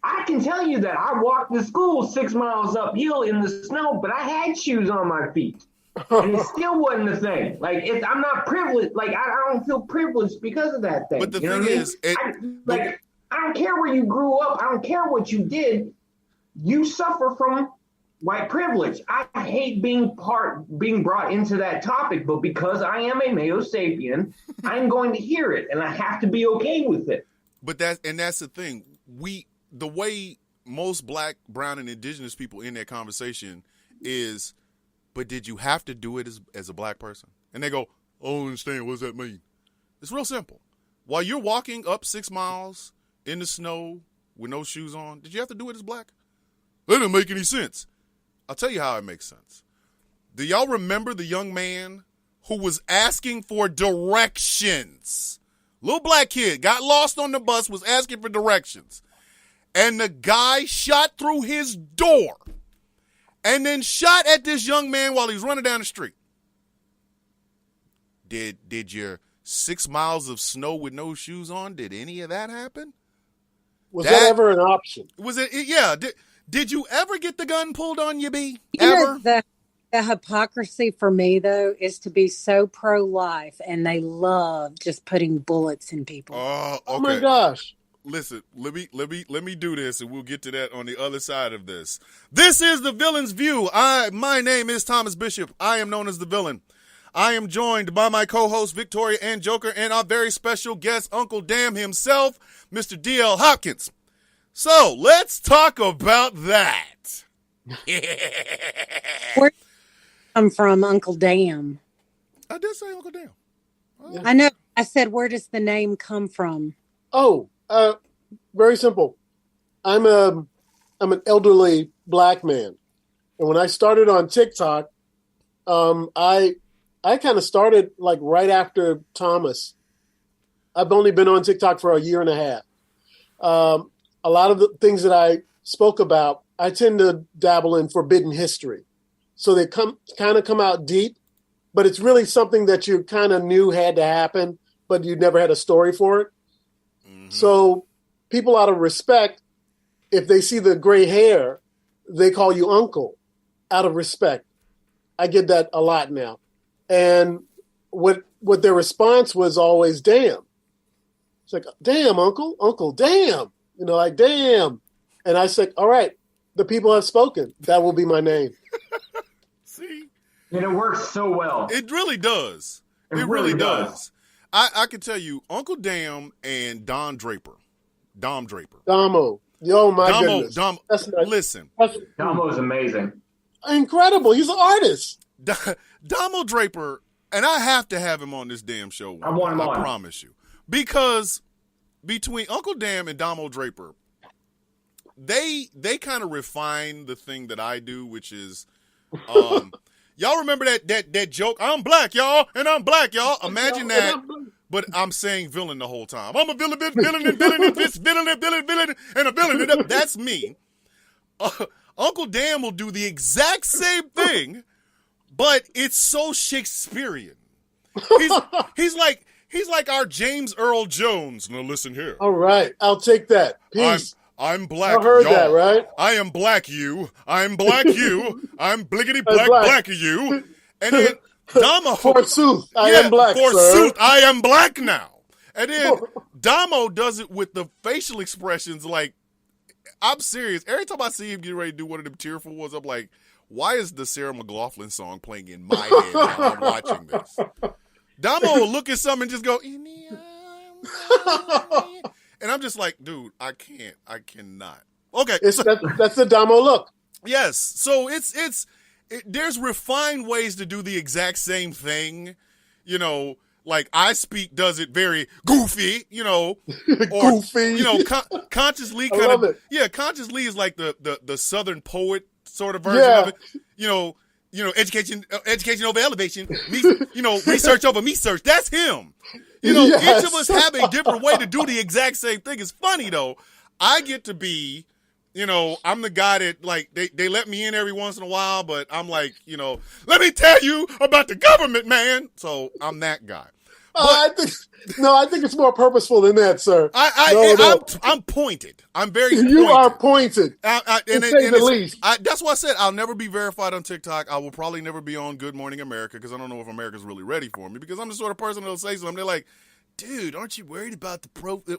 I can tell you that I walked to school 6 miles uphill in the snow, but I had shoes on my feet. And it still wasn't a thing. I'm not privileged. I don't feel privileged because of that thing. But the thing is, I don't care where you grew up. I don't care what you did. You suffer from white privilege. I hate being brought into that topic, but because I am a Mayo Sapien, I'm going to hear it, and I have to be okay with it. But that's the thing. The way most black, brown, and indigenous people in that conversation is, but did you have to do it as a black person? And they go, I don't understand. What does that mean? It's real simple. While you're walking up 6 miles in the snow with no shoes on, did you have to do it as black? That didn't make any sense. I'll tell you how it makes sense. Do y'all remember the young man who was asking for directions? Little black kid got lost on the bus, was asking for directions. And the guy shot through his door and then shot at this young man while he's running down the street. Did your 6 miles of snow with no shoes on, did any of that happen? Was that ever an option? Was it? Yeah. Did you ever get the gun pulled on you, B? You know, Ever? the hypocrisy for me, though, is to be so pro-life, and they love just putting bullets in people. Okay. Oh my gosh. Listen, let me do this, and we'll get to that on the other side of this. This is The Villain's View. My name is Thomas Bishop. I am known as The Villain. I am joined by my co-host Victoria and Joker, and our very special guest, Uncle Damn himself, Mr. D.L. Hopkins. So let's talk about that. Where come from, Uncle Damn? I did say Uncle Damn. Yeah. I know. I said, where does the name come from? Oh, very simple. I'm an elderly black man, and when I started on TikTok, I kind of started like right after Thomas. I've only been on TikTok for a year and a half. A lot of the things that I spoke about, I tend to dabble in forbidden history. So they come out deep, but it's really something that you kind of knew had to happen, but you never had a story for it. Mm-hmm. So people, out of respect, if they see the gray hair, they call you uncle out of respect. I get that a lot now. And what their response was always, damn. It's like, damn, uncle, damn. You know, like, damn. And I said, all right, the people have spoken. That will be my name. See? And it works so well. It really does. It really does. I can tell you, Uncle Damn and Dom Draper. Damo. Oh, my goodness. That's nice. Listen. Damo's amazing. Incredible. He's an artist. Damo Draper, and I have to have him on this damn show. I want him on. I promise you. Because between Uncle Damn and Damo Draper, they kind of refine the thing that I do, which is, y'all remember that joke? I'm black, y'all, and I'm black, y'all. Imagine that, but I'm saying villain the whole time. I'm a villain, and a villain. That's me. Uncle Dan will do the exact same thing, but it's so Shakespearean. He's like our James Earl Jones. Now listen here. All right, I'll take that. Peace. I'm black. I heard y'all. that, right? I am black. You. I'm black. You. I'm blickety black. You. And then Damo. Forsooth, I am black. Forsooth, I am black now. And then Damo does it with the facial expressions. Like, I'm serious. Every time I see him get ready to do one of them tearful ones, I'm like, why is the Sarah McLachlan song playing in my head while I'm watching this? Damo will look at something and just go, and I'm just like, dude, I cannot. Okay. That's the Damo look. Yes. So there's refined ways to do the exact same thing. You know, like I Speak does it very goofy, you know. Or, goofy. You know, Conscious Lee kind of. Yeah, Conscious Lee is like the Southern poet sort of version of it. You know, education over elevation, research over me search. That's him. You know, yes. Each of us have a different way to do the exact same thing. It's funny, though. I get to be, I'm the guy that, like, they let me in every once in a while, but I'm like, let me tell you about the government, man. So I'm that guy. I think it's more purposeful than that, sir. I'm pointed. I'm very pointed. You are pointed, to say the least. That's why I said I'll never be verified on TikTok. I will probably never be on Good Morning America because I don't know if America's really ready for me, because I'm the sort of person that'll say something. They're like, dude, aren't you worried about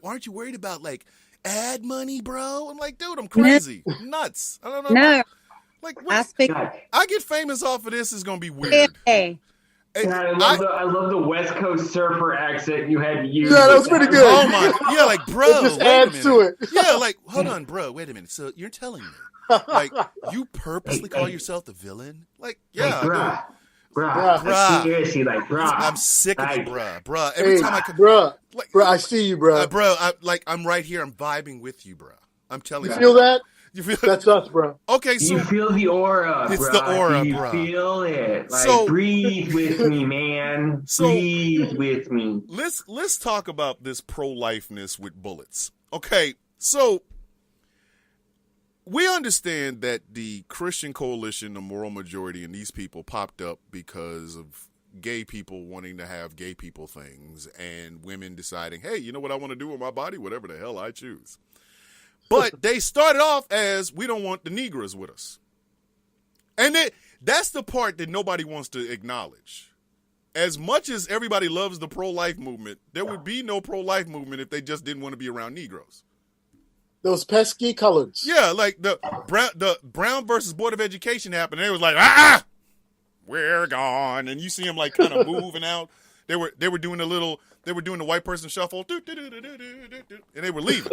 aren't you worried about, like, ad money, bro? I'm like, dude, I'm crazy. I'm nuts. I don't know. No. Like, I get famous off of this is going to be weird. Hey. I love the West Coast surfer accent you had to use. Yeah, that was pretty good. Oh my, yeah, like, bro, it just adds to it. Yeah, like, hold on, bro, wait a minute. So you're telling me, like, you purposely call yourself the villain? Like, yeah, like, bruh. Seriously, like, bruh. I'm sick of it, bruh. Every time I come, bruh, like, bruh, I see you, bruh. Bro, I'm right here. I'm vibing with you, bruh. I'm telling you. You feel that? You feel That's us, bro. Okay, so You feel the aura, it's bruh. the aura, You bruh. feel it. Like, So- breathe with me, man. So- breathe with me. let's talk about this pro-lifeness with bullets. Okay, so we understand that the Christian Coalition, the Moral Majority, and these people popped up because of gay people wanting to have gay people things and women deciding, hey, you know what I want to do with my body? Whatever the hell I choose. But they started off as, we don't want the Negroes with us. And that's the part that nobody wants to acknowledge. As much as everybody loves the pro-life movement, there would be no pro-life movement if they just didn't want to be around Negroes. Those pesky colors. Yeah, like the Brown versus Board of Education happened. And they was like, we're gone. And you see them like kind of moving out. They were doing the white person shuffle, and they were leaving.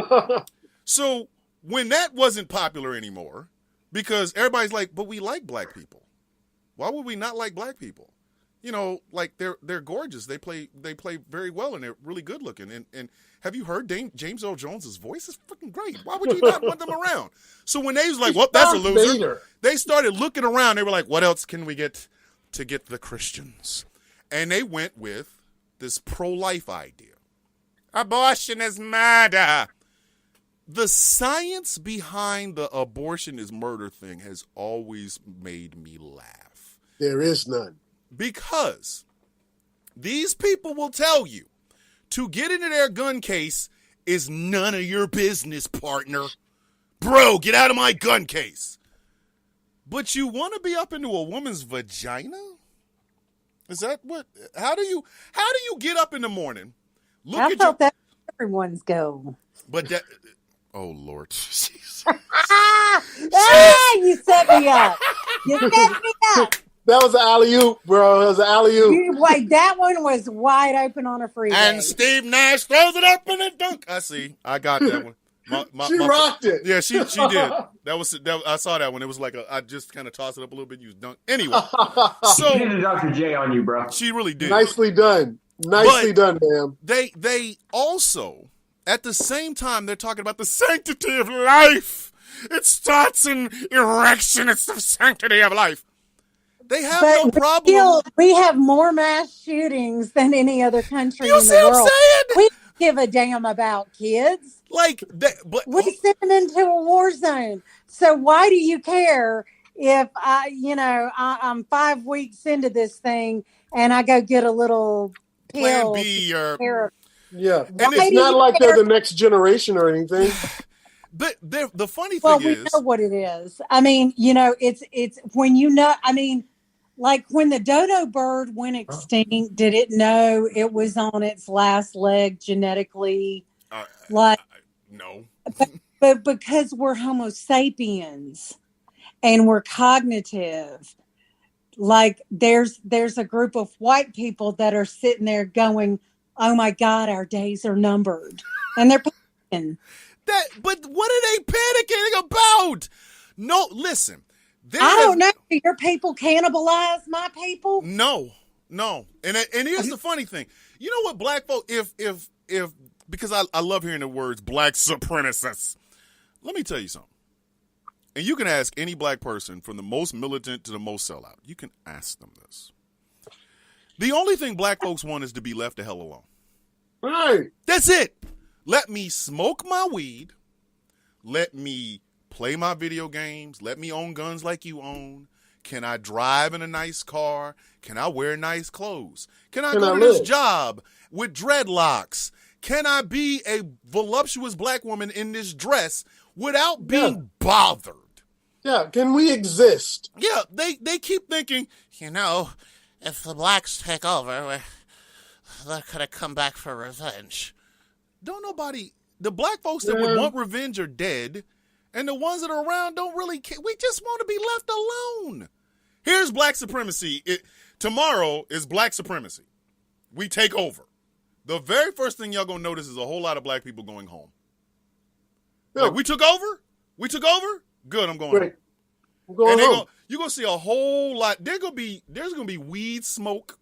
So when that wasn't popular anymore, because everybody's like, but we like black people. Why would we not like black people? You know, like they're gorgeous. They play very well, and they're really good looking. And have you heard James Earl Jones's voice? Is fucking great. Why would you not want them around? So when they was like, well, that's a loser, Vader. they started looking around. They were like, what else can we get to get the Christians? And they went with this pro-life idea. Abortion is murder. The science behind the abortion is murder thing has always made me laugh. There is none. Because these people will tell you to get into their gun case is none of your business, partner. Bro, get out of my gun case. But you want to be up into a woman's vagina? Is that what? How do you get up in the morning? I thought that was everyone's goal. But that, oh Lord, You set me up. You set me up. That was an alley-oop, bro. That was an alley-oop. Wait, that one was wide open on a freeway. And Steve Nash throws it up in a dunk. I see. I got that one. She rocked it. Yeah, she did. That I saw that one. It was like I just kind of tossed it up a little bit. You dunk anyway. She did So a Dr. J on you, bro. she really did. Nicely done. Nicely done, ma'am. They also at the same time they're talking about the sanctity of life. It starts in erection. It's the sanctity of life. They have no problem. Still, we have more mass shootings than any other country You in see the what I'm world. saying? We don't give a damn about kids. Like that, but We send them into a war zone. So why do you care if I'm 5 weeks into this thing and I go get a little Plan pill? B or Yeah. And it's not like they're the next generation or anything. but the funny Well, thing we is know what it is. I mean, it's when like when the dodo bird went extinct, did it know it was on its last leg genetically? No. But because we're Homo sapiens and we're cognitive, like there's a group of white people that are sitting there going, "Oh my God, our days are numbered," and they're panicking. But what are they panicking about? No, listen. I don't know. Do your people cannibalize my people? No. And here's the funny thing. You know what, black folk, if because I love hearing the words black supremacists. Let me tell you something. And you can ask any black person from the most militant to the most sellout. You can ask them this. The only thing black folks want is to be left the hell alone. Right. That's it. Let me smoke my weed. Let me play my video games. Let me own guns like you own. Can I drive in a nice car? Can I wear nice clothes? Can I go to this job with dreadlocks? Can I be a voluptuous black woman in this dress without being bothered? Yeah, can we exist? Yeah, they keep thinking, if the blacks take over, they're going to come back for revenge. The black folks that would want revenge are dead, and the ones that are around don't really care. We just want to be left alone. Here's black supremacy. Tomorrow is black supremacy. We take over. The very first thing y'all going to notice is a whole lot of black people going home. Yeah. Like, we took over? Good, I'm going home. I'm going home. You're going to see a whole lot. There's going to be weed smoke.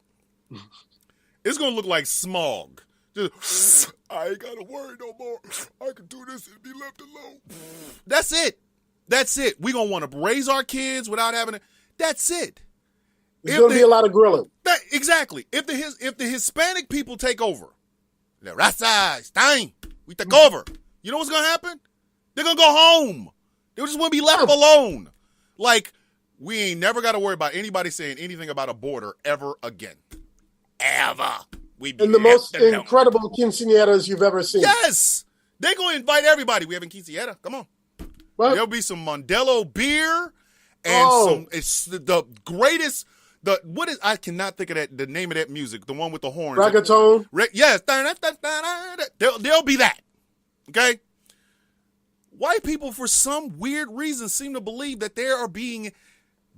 It's going to look like smog. Just, I ain't got to worry no more. I can do this and be left alone. That's it. That's it. We're going to want to raise our kids without having to. That's it. There's going to be a lot of grilling. Exactly. If the Hispanic people take over, the raza, Stein, we take over. You know what's going to happen? They're going to go home. They just want to be left alone. Like, we ain't never got to worry about anybody saying anything about a border ever again. Ever. And the most incredible quinceañeras you've ever seen. Yes. They're going to invite everybody. We having quinceañera. Come on. What? There'll be some Modelo beer and it's the greatest. I cannot think of the name of that music. The one with the horns. Reggaeton? Yes. There'll be that. Okay? White people, for some weird reason, seem to believe that they are being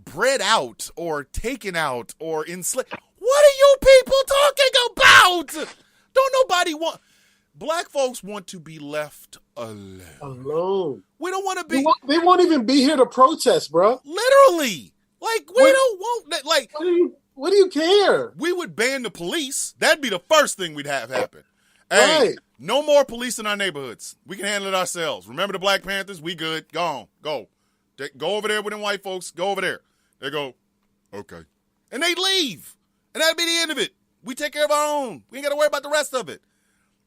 bred out or taken out or enslaved. What are you people talking about? Don't nobody want... Black folks want to be left alone. We don't want to be... They won't even be here to protest, bro. Literally. Like, we don't want that. Like, what do you care? We would ban the police. That'd be the first thing we'd have happen. Hey, right. No more police in our neighborhoods. We can handle it ourselves. Remember the Black Panthers? We good. Go on. Go. Go over there with them white folks. Go over there. They go, okay. And they leave. And that'd be the end of it. We take care of our own. We ain't got to worry about the rest of it.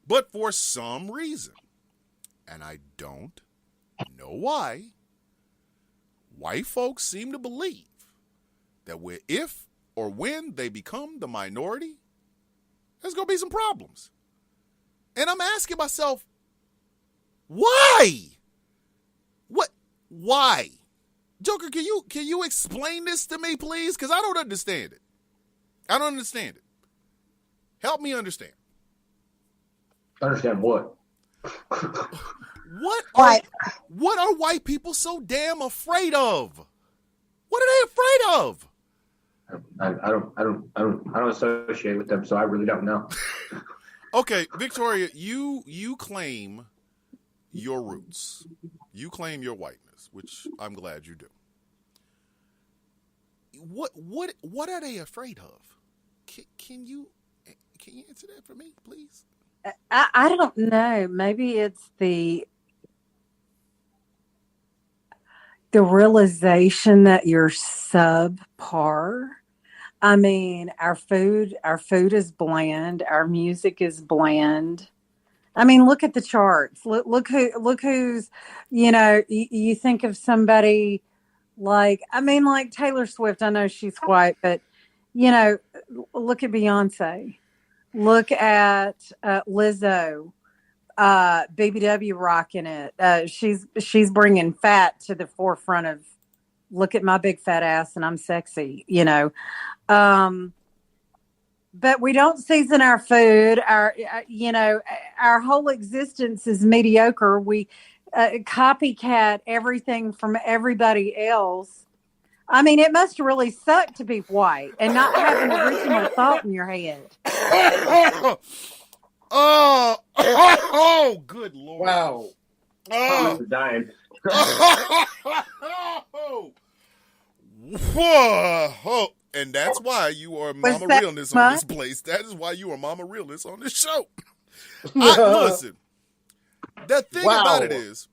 But for some reason, and I don't know why, white folks seem to believe that if or when they become the minority, there's going to be some problems. And I'm asking myself, why? What? Why? Joker, can you explain this to me, please? Because I don't understand it. I don't understand it. Help me understand. Understand what? What are white people so damn afraid of? What are they afraid of? I don't associate with them, so I really don't know. Okay, Victoria, you claim your roots. You claim your whiteness, which I'm glad you do. What are they afraid of? Can you answer that for me, please? I don't know. Maybe it's the realization that you're subpar. I mean, our food is bland. Our music is bland. I mean, look at the charts. Look who's, you think of somebody like Taylor Swift. I know she's white, but look at Beyonce. Look at Lizzo, BBW rocking it. She's bringing fat to the forefront of. Look at my big fat ass and I'm sexy, But we don't season our food. Our whole existence is mediocre. We copycat everything from everybody else. I mean, it must really suck to be white and not have an original thought in your head. Oh, good Lord. Wow. I'm dying. Whoa. And that's why you are Mama Realness on this place. That is why you are Mama Realness on this show. Listen, the thing about it is,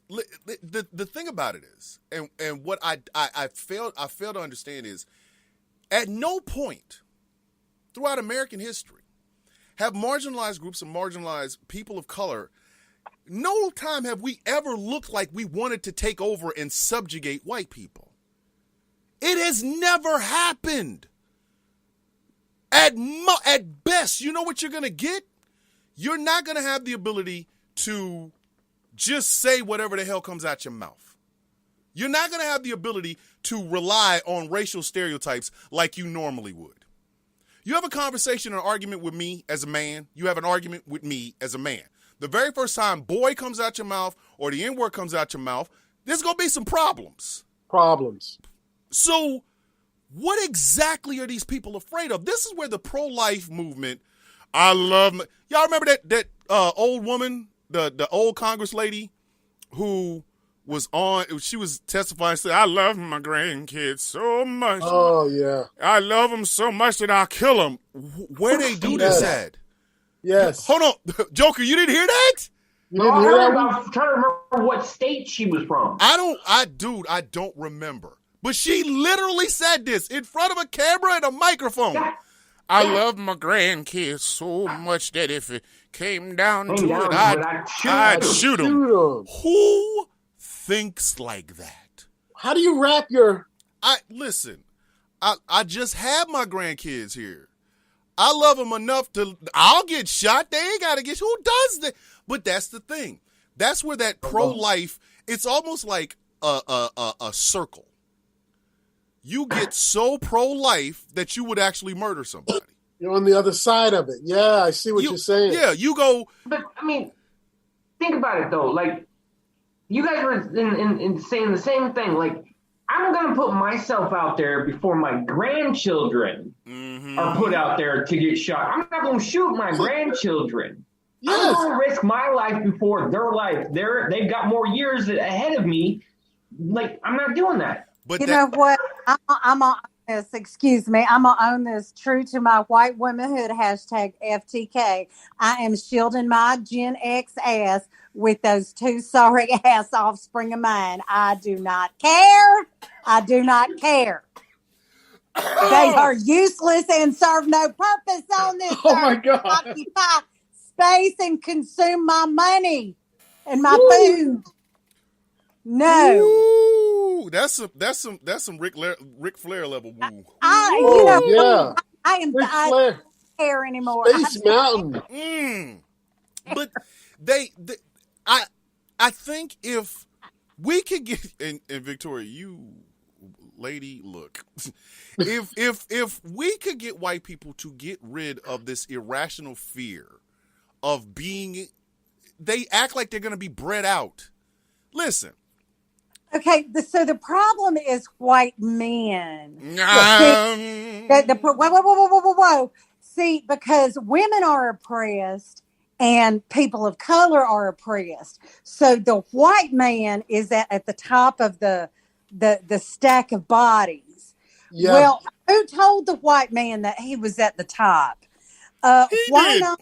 the thing about it is, and what I fail to understand is, at no point throughout American history have marginalized groups and marginalized people of color, no time have we ever looked like we wanted to take over and subjugate white people. It has never happened. At best, you know what you're going to get? You're not going to have the ability to just say whatever the hell comes out your mouth. You're not going to have the ability to rely on racial stereotypes like you normally would. You have a conversation or argument with me as a man. You have an argument with me as a man. The very first time boy comes out your mouth or the N-word comes out your mouth, there's going to be some problems. So what exactly are these people afraid of? This is where the pro-life movement, y'all remember that old woman, the old Congress lady who was she was testifying, saying, I love my grandkids so much. Oh, yeah. I love them so much that I'll kill them. Where they do this at? Yes. Hold on. Joker, you didn't hear that? You No, didn't I hear heard that about. one? I'm trying to remember what state she was from. I don't remember. But she literally said this in front of a camera and a microphone. Yeah. I Yeah. love my grandkids so much that if it came down Came to down it, to I'd, it, I'd shoot shoot them. Shoot 'em. Who thinks like that? How do you wrap your... Listen, I just have my grandkids here. I love them enough to, I'll get shot. They ain't got to get, who does that? But that's the thing. That's where that pro-life, it's almost like a circle. You get so pro-life that you would actually murder somebody. You're on the other side of it. Yeah, I see what you're saying. Yeah, you go. But I mean, think about it though. Like, you guys were in saying the same thing. Like, I'm gonna put myself out there before my grandchildren are put out there to get shot. I'm not gonna shoot my grandchildren. Yes. I'm gonna risk my life before their life. They've got more years ahead of me. Like, I'm not doing that. But You know what? I'm on this. Excuse me. I'm gonna own this. True to my white womanhood hashtag FTK. I am shielding my Gen X ass with those two sorry ass offspring of mine. I do not care. I do not care. They are useless and serve no purpose on this Oh my earth. God. Occupy space and consume my money and my food. No. Ooh, that's some Ric Flair level woo. Yeah. I am. Ric I Flair. don't care anymore. Space Mountain. But I think if we could get and Victoria, you lady, look. if we could get white people to get rid of this irrational fear of being, they act like they're going to be bred out. Listen. Okay, so the problem is white men. Whoa. See, because women are oppressed and people of color are oppressed. So the white man is at the top of the stack of bodies. Yeah. Well, who told the white man that he was at the top? Why did. not?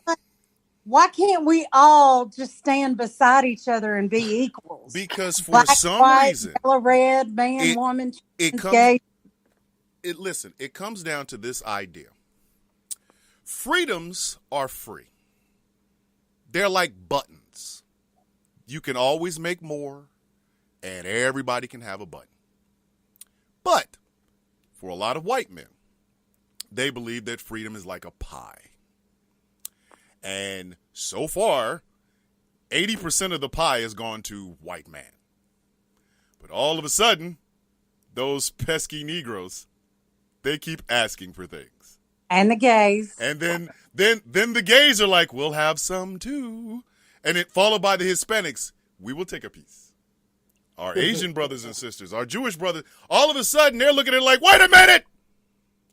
Why can't we all just stand beside each other and be equals? Because for Black, some white, reason, yellow, red, man, woman, it gay. comes down to this idea. Freedoms are free. They're like buttons. You can always make more, and everybody can have a button. But for a lot of white men, they believe that freedom is like a pie. And so far, 80% of the pie has gone to white man. But all of a sudden, those pesky Negroes, they keep asking for things. And the gays. And then the gays are like, we'll have some too. And it followed by the Hispanics, we will take a piece. Our Asian brothers and sisters, our Jewish brothers, all of a sudden they're looking at it like, wait a minute,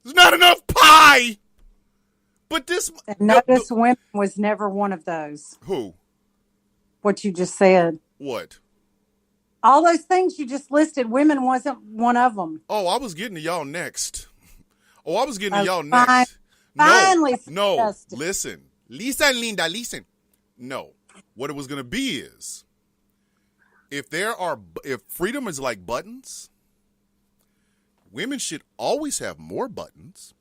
there's not enough pie. But this... Notice women was never one of those. Who? What you just said. What? All those things you just listed, women wasn't one of them. Oh, I was getting to y'all next. Finally, No, suggested. listen. Lisa and Linda, listen. No. What it was going to be is, if freedom is like buttons, women should always have more buttons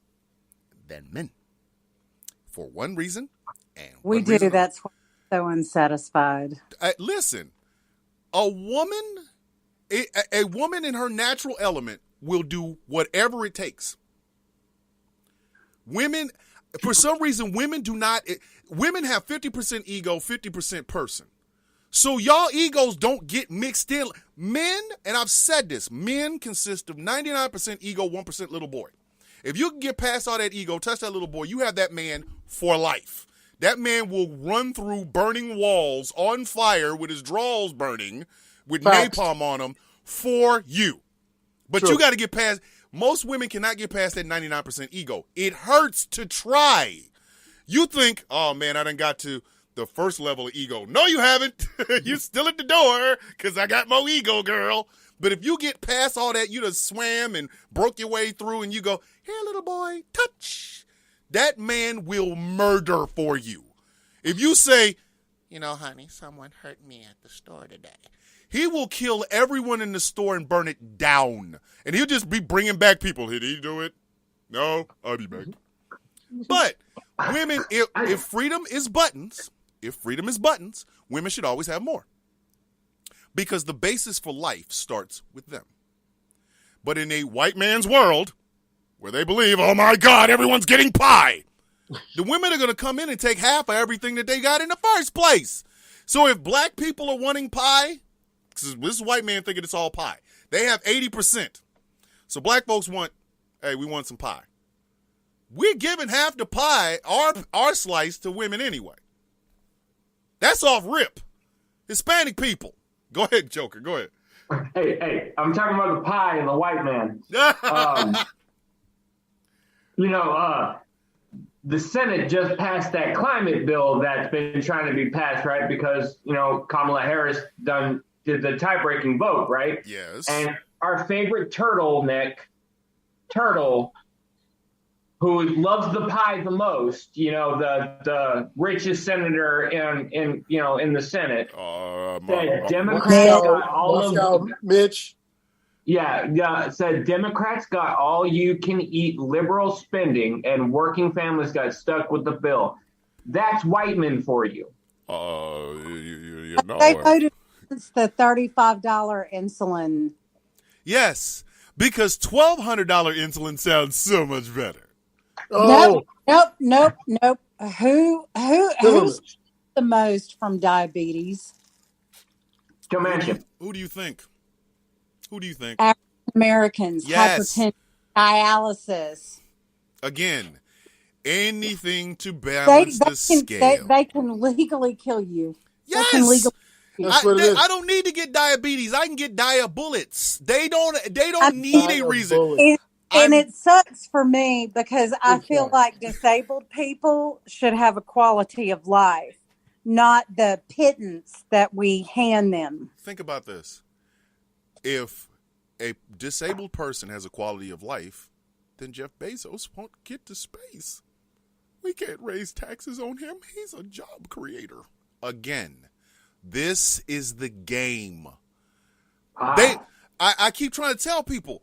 than men. For one reason, and We one do. reason That's why I'm so unsatisfied. listen, a woman in her natural element will do whatever it takes. Women, for some reason, women have 50% ego, 50% person. So y'all egos don't get mixed in. Men, and I've said this, men consist of 99% ego, 1% little boy. If you can get past all that ego, touch that little boy, you have that man for life. That man will run through burning walls on fire with his drawers burning, with Facts. napalm on them for you. But True. you got to get past, most women cannot get past that 99% ego. It hurts to try. You think, oh man, I done got to the first level of ego. No, you haven't. You're still at the door because I got more ego, girl. But if you get past all that, you done swam and broke your way through and you go, here, little boy, touch. That man will murder for you. If you say, You know, honey, someone hurt me at the store today. He will kill everyone in the store and burn it down. And he'll just be bringing back people. Did he do it? No, I'll be back. But women, if freedom is buttons, women should always have more. Because the basis for life starts with them. But in a white man's world, where they believe, oh my God, everyone's getting pie, the women are going to come in and take half of everything that they got in the first place. So if black people are wanting pie, because this is white man thinking it's all pie, they have 80%. So black folks want, hey, we want some pie. We're giving half the pie, our slice, to women anyway. That's off rip. Hispanic people. Go ahead, Joker. Go ahead. Hey, I'm talking about the pie and the white man. The Senate just passed that climate bill that's been trying to be passed, right? Because, Kamala Harris did the tie-breaking vote, right? Yes. And our favorite turtle, who loves the pie the most, the richest senator in the Senate, said Democrats got all of Mitch. Yeah, said Democrats got all you can eat liberal spending and working families got stuck with the bill. That's white men for you. They voted against the $35 insulin. Yes, because $1,200 insulin sounds so much better. Oh. Nope. Who's the most from diabetes? Who do you think? African Americans, yes. Hypertension, dialysis. Again, anything to balance the scale. They can legally kill you. Yes. They can legally I don't need to get diabetes. I can get bullets. They don't need a reason. And it sucks for me because I feel like disabled people should have a quality of life, not the pittance that we hand them. Think about this. If a disabled person has a quality of life, then Jeff Bezos won't get to space. We can't raise taxes on him. He's a job creator. Again, this is the game. I keep trying to tell people,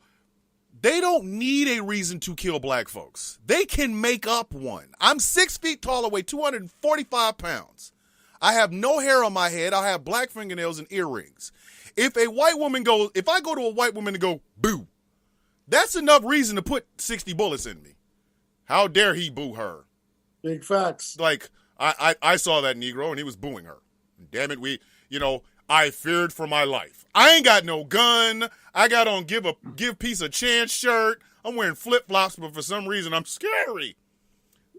they don't need a reason to kill black folks. They can make up one. I'm 6 feet tall, I weigh 245 pounds. I have no hair on my head. I have black fingernails and earrings. If I go to a white woman and go, boo, that's enough reason to put 60 bullets in me. How dare he boo her? Big facts. Like, I saw that Negro and he was booing her. Damn it, I feared for my life. I ain't got no gun. I got on give peace a chance shirt. I'm wearing flip-flops, but for some reason I'm scary.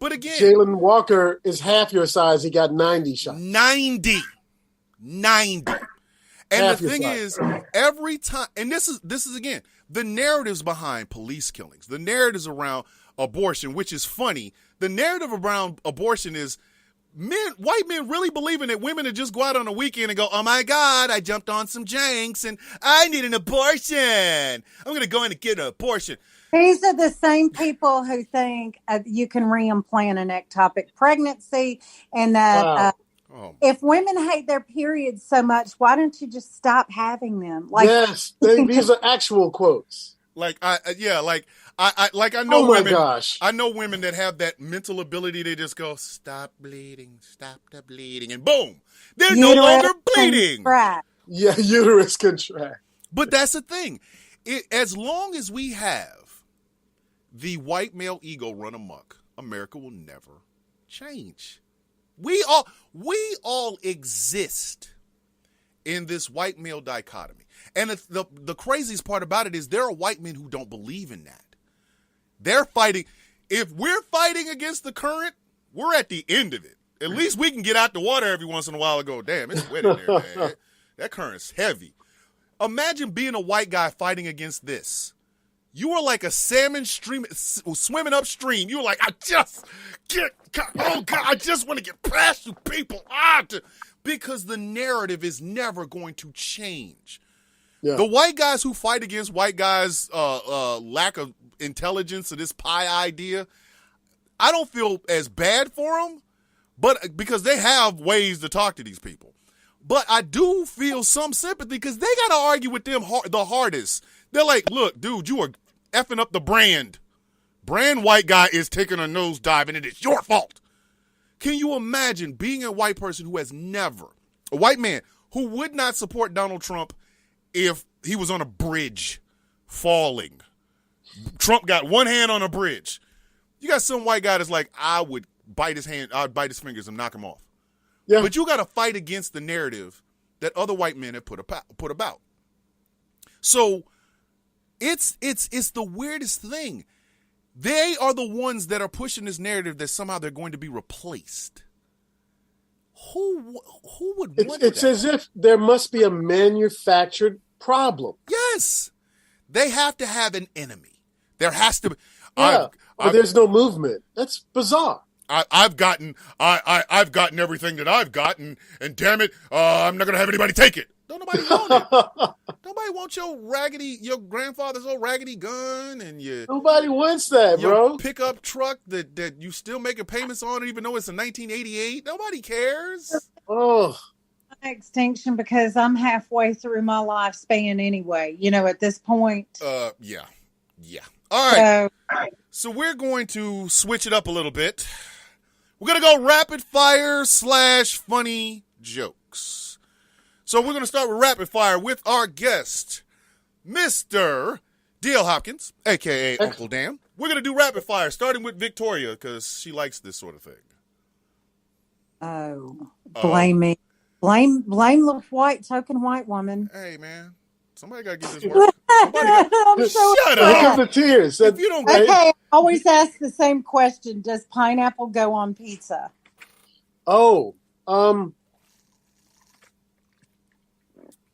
But again, Jalen Walker is half your size. He got 90 shots. 90. And the thing is, every time, and this is again, the narratives behind police killings, the narratives around abortion, which is funny. The narrative around abortion is white men really believing that women would just go out on a weekend and go, oh my God, I jumped on some janks and I need an abortion. I'm going to go in and get an abortion. These are the same people who think you can reimplant an ectopic pregnancy and that if women hate their periods so much, why don't you just stop having them? Yes, these are actual quotes. I know oh my women. Gosh. I know women that have that mental ability. They just go, stop bleeding, stop the bleeding, and boom, they're no longer bleeding. Yeah, uterus contract. But that's the thing. As long as we have the white male ego run amok, America will never change. We all exist in this white male dichotomy. And the craziest part about it is there are white men who don't believe in that. They're fighting. If we're fighting against the current, we're at the end of it. At least we can get out the water every once in a while and go, damn, it's wet in there, man. That current's heavy. Imagine being a white guy fighting against this. You are like a salmon swimming upstream. You're like, I just want to get past you people. Because the narrative is never going to change. Yeah. The white guys who fight against white guys' lack of intelligence or this pie idea, I don't feel as bad for them, But because they have ways to talk to these people. But I do feel some sympathy because they got to argue with them the hardest. They're like, look, dude, you are effing up the brand. Brand white guy is taking a nosedive and it is your fault. Can you imagine being a white person who has never, a white man who would not support Donald Trump if he was on a bridge falling? Trump got one hand on a bridge. You got some white guy that's like, I would bite his hand, I'd bite his fingers and knock him off. Yeah. But you got to fight against the narrative that other white men have put about. So it's the weirdest thing. They are the ones that are pushing this narrative that somehow they're going to be replaced. Who would want It's that? as if there must be a manufactured problem. Yes. They have to have an enemy. There has to be. Yeah. There's no movement. That's bizarre. I've gotten everything that I've gotten, and damn it, I'm not gonna have anybody take it. Don't nobody want it. Nobody wants your grandfather's old raggedy gun and nobody wants that, bro. Pickup truck that you still making payments on, even though it's a 1988. Nobody cares. Oh, extinction because I'm halfway through my lifespan anyway. At this point. Yeah. All right. So we're going to switch it up a little bit. We're going to go rapid fire / funny jokes. So we're going to start with rapid fire with our guest, Mr. D.L. Hopkins, a.k.a. Uncle Dan. We're going to do rapid fire, starting with Victoria, because she likes this sort of thing. Oh, blame me. Blame the token white woman. Hey, man. Somebody got to get this work. Shut up. Here come the tears. If you don't okay, I always ask the same question. Does pineapple go on pizza? Oh,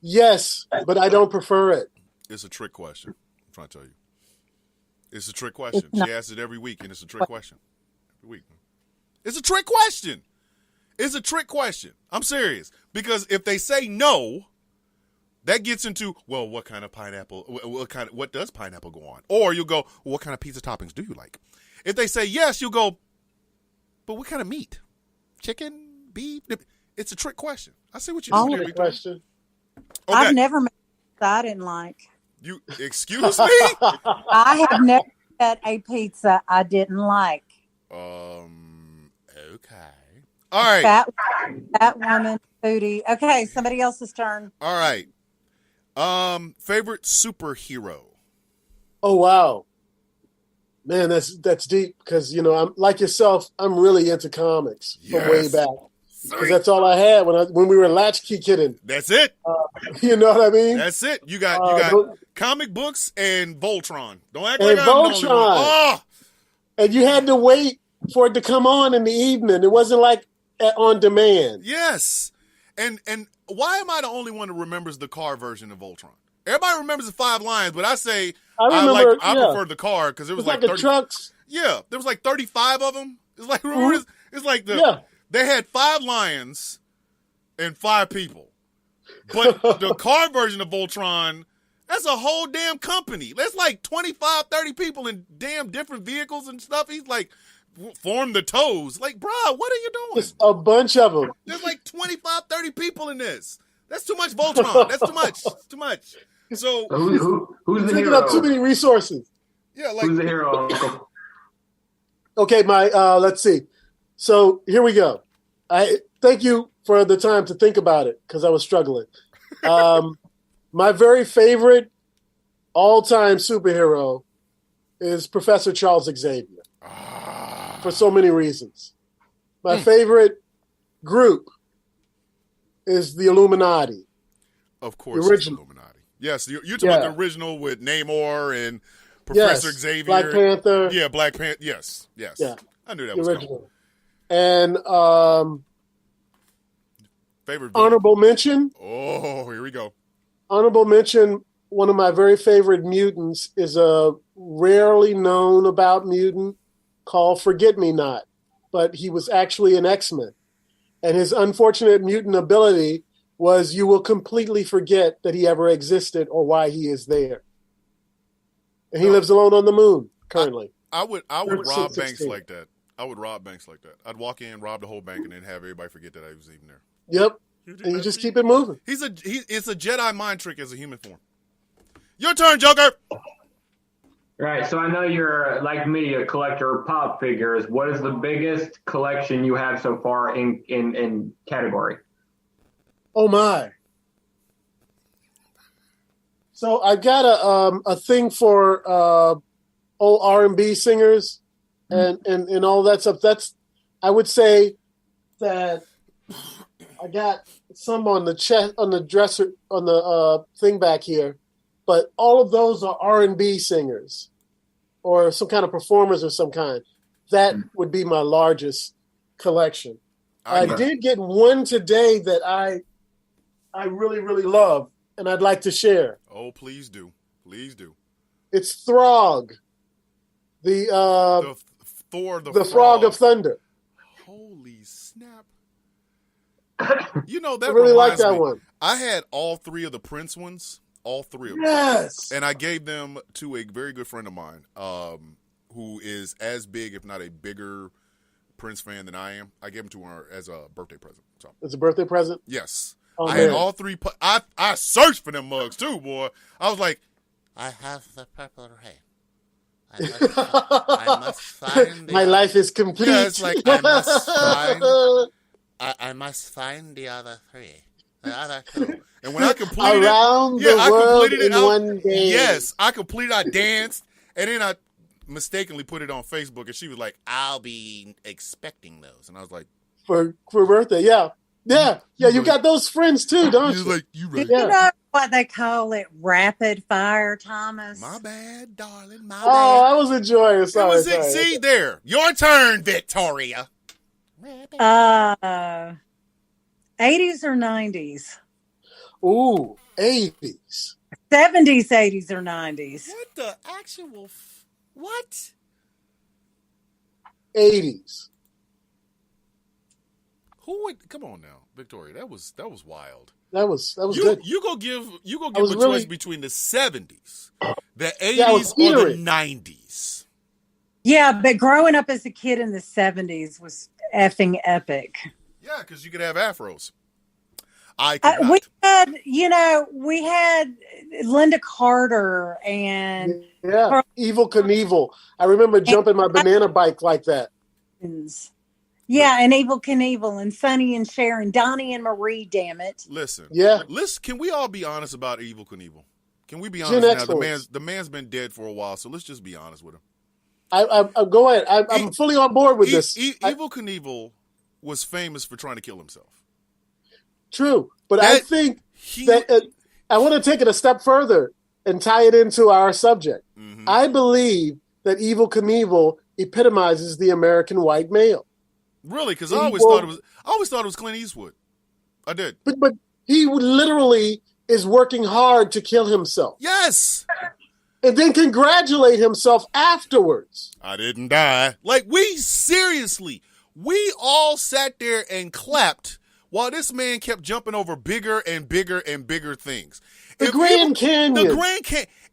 yes, but I don't prefer it. It's a trick question. I'm trying to tell you. It's a trick question. She asks it every week, and it's a trick question. Every week. It's a trick question. It's a trick question. I'm serious. Because if they say no, that gets into, well, what kind of pineapple, what does pineapple go on? Or you'll go, well, what kind of pizza toppings do you like? If they say yes, you'll go, but what kind of meat? Chicken, beef? It's a trick question. I see what you're doing. Trick question. Okay. I've never met a pizza I didn't like. You, excuse me? I have never had a pizza I didn't like. Okay. All right. Fat woman, foodie. Okay, somebody else's turn. All right. Favorite superhero? Oh, wow. Man, that's deep because, I'm like yourself, I'm really into comics from way back. Because that's all I had when we were latchkey kidding. That's it. You know what I mean? That's it. You got comic books and Voltron. Don't act like I'm the only one. Voltron. Oh! And you had to wait for it to come on in the evening. It wasn't like on demand. Yes. And why am I the only one who remembers the car version of Voltron? Everybody remembers the 5 lines, but I say I prefer the car because it was like 30, trucks. Yeah, there was like 35 of them. It's like it's like they had 5 lions and 5 people. But the car version of Voltron, that's a whole damn company. That's like 25, 30 people in damn different vehicles and stuff. He's like, form the toes. Like, bro, what are you doing? Just a bunch of them. There's like 25, 30 people in this. That's too much Voltron. That's too much. It's too much. So who's the taking hero? up too many resources. Yeah, like who's the hero? Okay, let's see. So here we go. I thank you for the time to think about it because I was struggling. My very favorite all-time superhero is Professor Charles Xavier for so many reasons. My favorite group is the Illuminati. Of course, the original Illuminati. Yes, you're talking about the original with Namor and Professor Xavier. Black Panther. Yeah, Black Panther. Yes. Yeah. I knew that was original. Coming. And favorite honorable mention. Oh, here we go. Honorable mention. One of my very favorite mutants is a rarely known about mutant called Forget-Me-Not, but he was actually an X-Men. And his unfortunate mutant ability was you will completely forget that he ever existed or why he is there. And he lives alone on the moon currently. I would rob banks like that. I would rob banks like that. I'd walk in, rob the whole bank, and then have everybody forget that I was even there. Yep. And you just keep it moving. It's a Jedi mind trick as a human form. Your turn, Joker. Right. So I know you're, like me, a collector of pop figures. What is the biggest collection you have so far in category? Oh my. So I got a thing for old R&B singers and all that stuff. That's, I would say that I got some on the chest, on the dresser, on the thing back here, but all of those are R&B singers or some kind of performers of some kind. That would be my largest collection. I did get one today that I really, really love, and I'd like to share. Oh, please do. Please do. It's Throg, the Frog of Thunder. Holy snap. You know, that I really like reminds that me, one. I had all three of the Prince ones. All three of them. Yes. And I gave them to a very good friend of mine who is as big, if not a bigger Prince fan than I am. I gave them to her as a birthday present. So. It's a birthday present? Yes. Oh, I man. had all three. I searched for them mugs too, boy. I was like, I have the purple rain. I must find my life is complete. Yeah, it's like I must find the other three. The other two. And when I completed Around it, the world in one day. Yes, I completed. I danced, and then I mistakenly put it on Facebook, and she was like, "I'll be expecting those," and I was like, For birthday, yeah. You got those friends too, don't you? Like, you right. Do you know what they call it? Rapid fire, Thomas. My bad, darling. My Oh, bad. I was enjoying it. Sorry. See there. Your turn, Victoria. 80s or 90s? Ooh, 80s. 70s, 80s, or 90s? What the actual? What? 80s. Who would? Come on now, Victoria. That was wild. That was good. You go give a really- choice between the 70s, the 80s, Yeah, I was or the teetering. 90s. Yeah, but growing up as a kid in the 70s was effing epic. Yeah, because you could have afros. I could we had Linda Carter and Yeah, Evil Knievel. I remember jumping my banana bike like that. yeah, and Evil Knievel and Sonny and Sharon, Donnie and Marie, damn it. Listen. Yeah. Can we all be honest about Evil Knievel? Can we be Gen honest now? X The man's been dead for a while, so let's just be honest with him. I go ahead. I'm fully on board with this. Evil Knievel was famous for trying to kill himself. True, but I think that I want to take it a step further and tie it into our subject. Mm-hmm. I believe that Evil Knievel epitomizes the American white male. Really? Because I always thought it was Clint Eastwood. I did. But he literally is working hard to kill himself. Yes. And then congratulate himself afterwards. I didn't die. Like, we all sat there and clapped while this man kept jumping over bigger and bigger and bigger things. The Grand Canyon.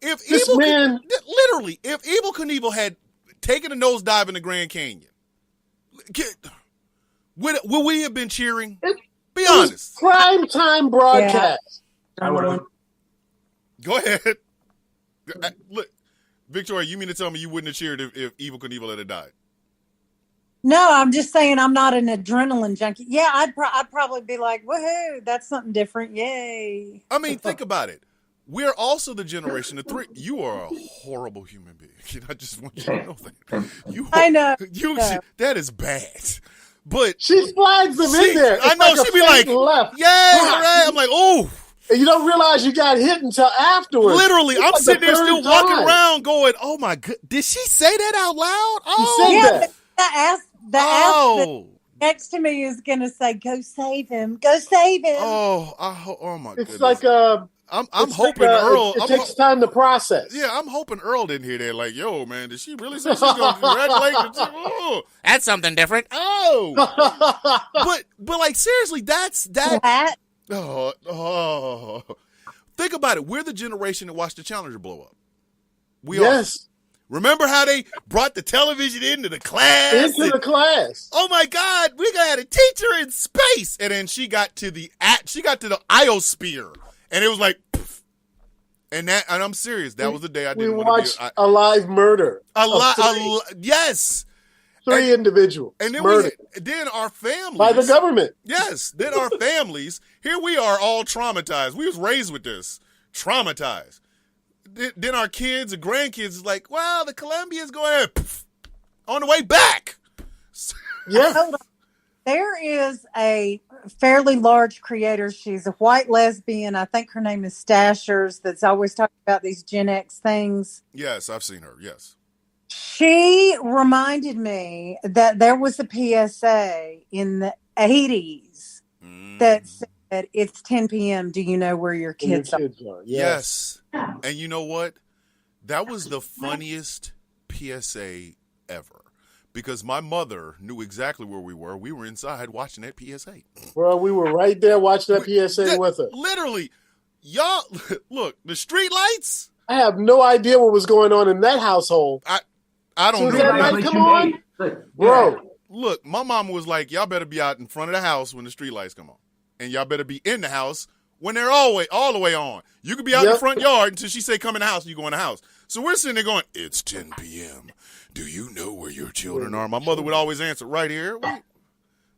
If This Evil man- literally, if Evil Knievel had taken a nosedive in the Grand Canyon, would we have been cheering? Be honest. Prime time broadcast. I would have. Go ahead. Look, Victoria, you mean to tell me you wouldn't have cheered if Evil Knievel had died? No, I'm just saying I'm not an adrenaline junkie. Yeah, I'd probably be like, woohoo, that's something different. Yay. I mean, think about it. We're also the generation of three. You are a horrible human being. I just want you to know that. I know. That is bad. But She flags them in there. I know. She'd be like, left. yeah, all right. I'm like, oh. And you don't realize you got hit until afterwards. Literally, I'm like sitting the there still third walking time. around going, oh my God. Did she say that out loud? Oh. said Yeah, that. but the ass next to me is going to say, go save him. Go save him. Oh my goodness. It's like I'm hoping Earl. It takes time to process. Yeah, I'm hoping Earl didn't hear that. Like, yo, man, did she really say she's going to congratulate you? Oh, that's something different. Oh, but like seriously, that. Oh. Think about it. We're the generation that watched the Challenger blow up. We Yes. Remember how they brought the television into the class? Into the class. Oh my God, we got a teacher in space. And then she got to the iosphere, and it was like, poof. And I'm serious. That was the day I didn't want to be. A live murder. Yes. Three individuals. And then murdered. Then our families. By the government. Yes. Then our families. Here we are all traumatized. We was raised with this. Traumatized. Then our kids and grandkids is like, well, the Columbia's going on the way back. Yeah. Hold on. There is a fairly large creator. She's a white lesbian. I think her name is Stashers, that's always talking about these Gen X things. Yes, I've seen her. Yes. She reminded me that there was a PSA in the 80s that said, it's 10 p.m. Do you know where your kids are? Yes. And you know what? That was the funniest PSA ever. Because my mother knew exactly where we were. We were inside watching that PSA. Well, we were right there watching that PSA with her. Literally. Y'all, look, the street lights. I have no idea what was going on in that household. I don't know. That light come on? Bro. Look, my mama was like, y'all better be out in front of the house when the street lights come on. And y'all better be in the house when they're all the way on. You could be out in the front yard until she say come in the house and you go in the house. So we're sitting there going, it's 10 p.m. Do you know where your children are? My mother would always answer, right here.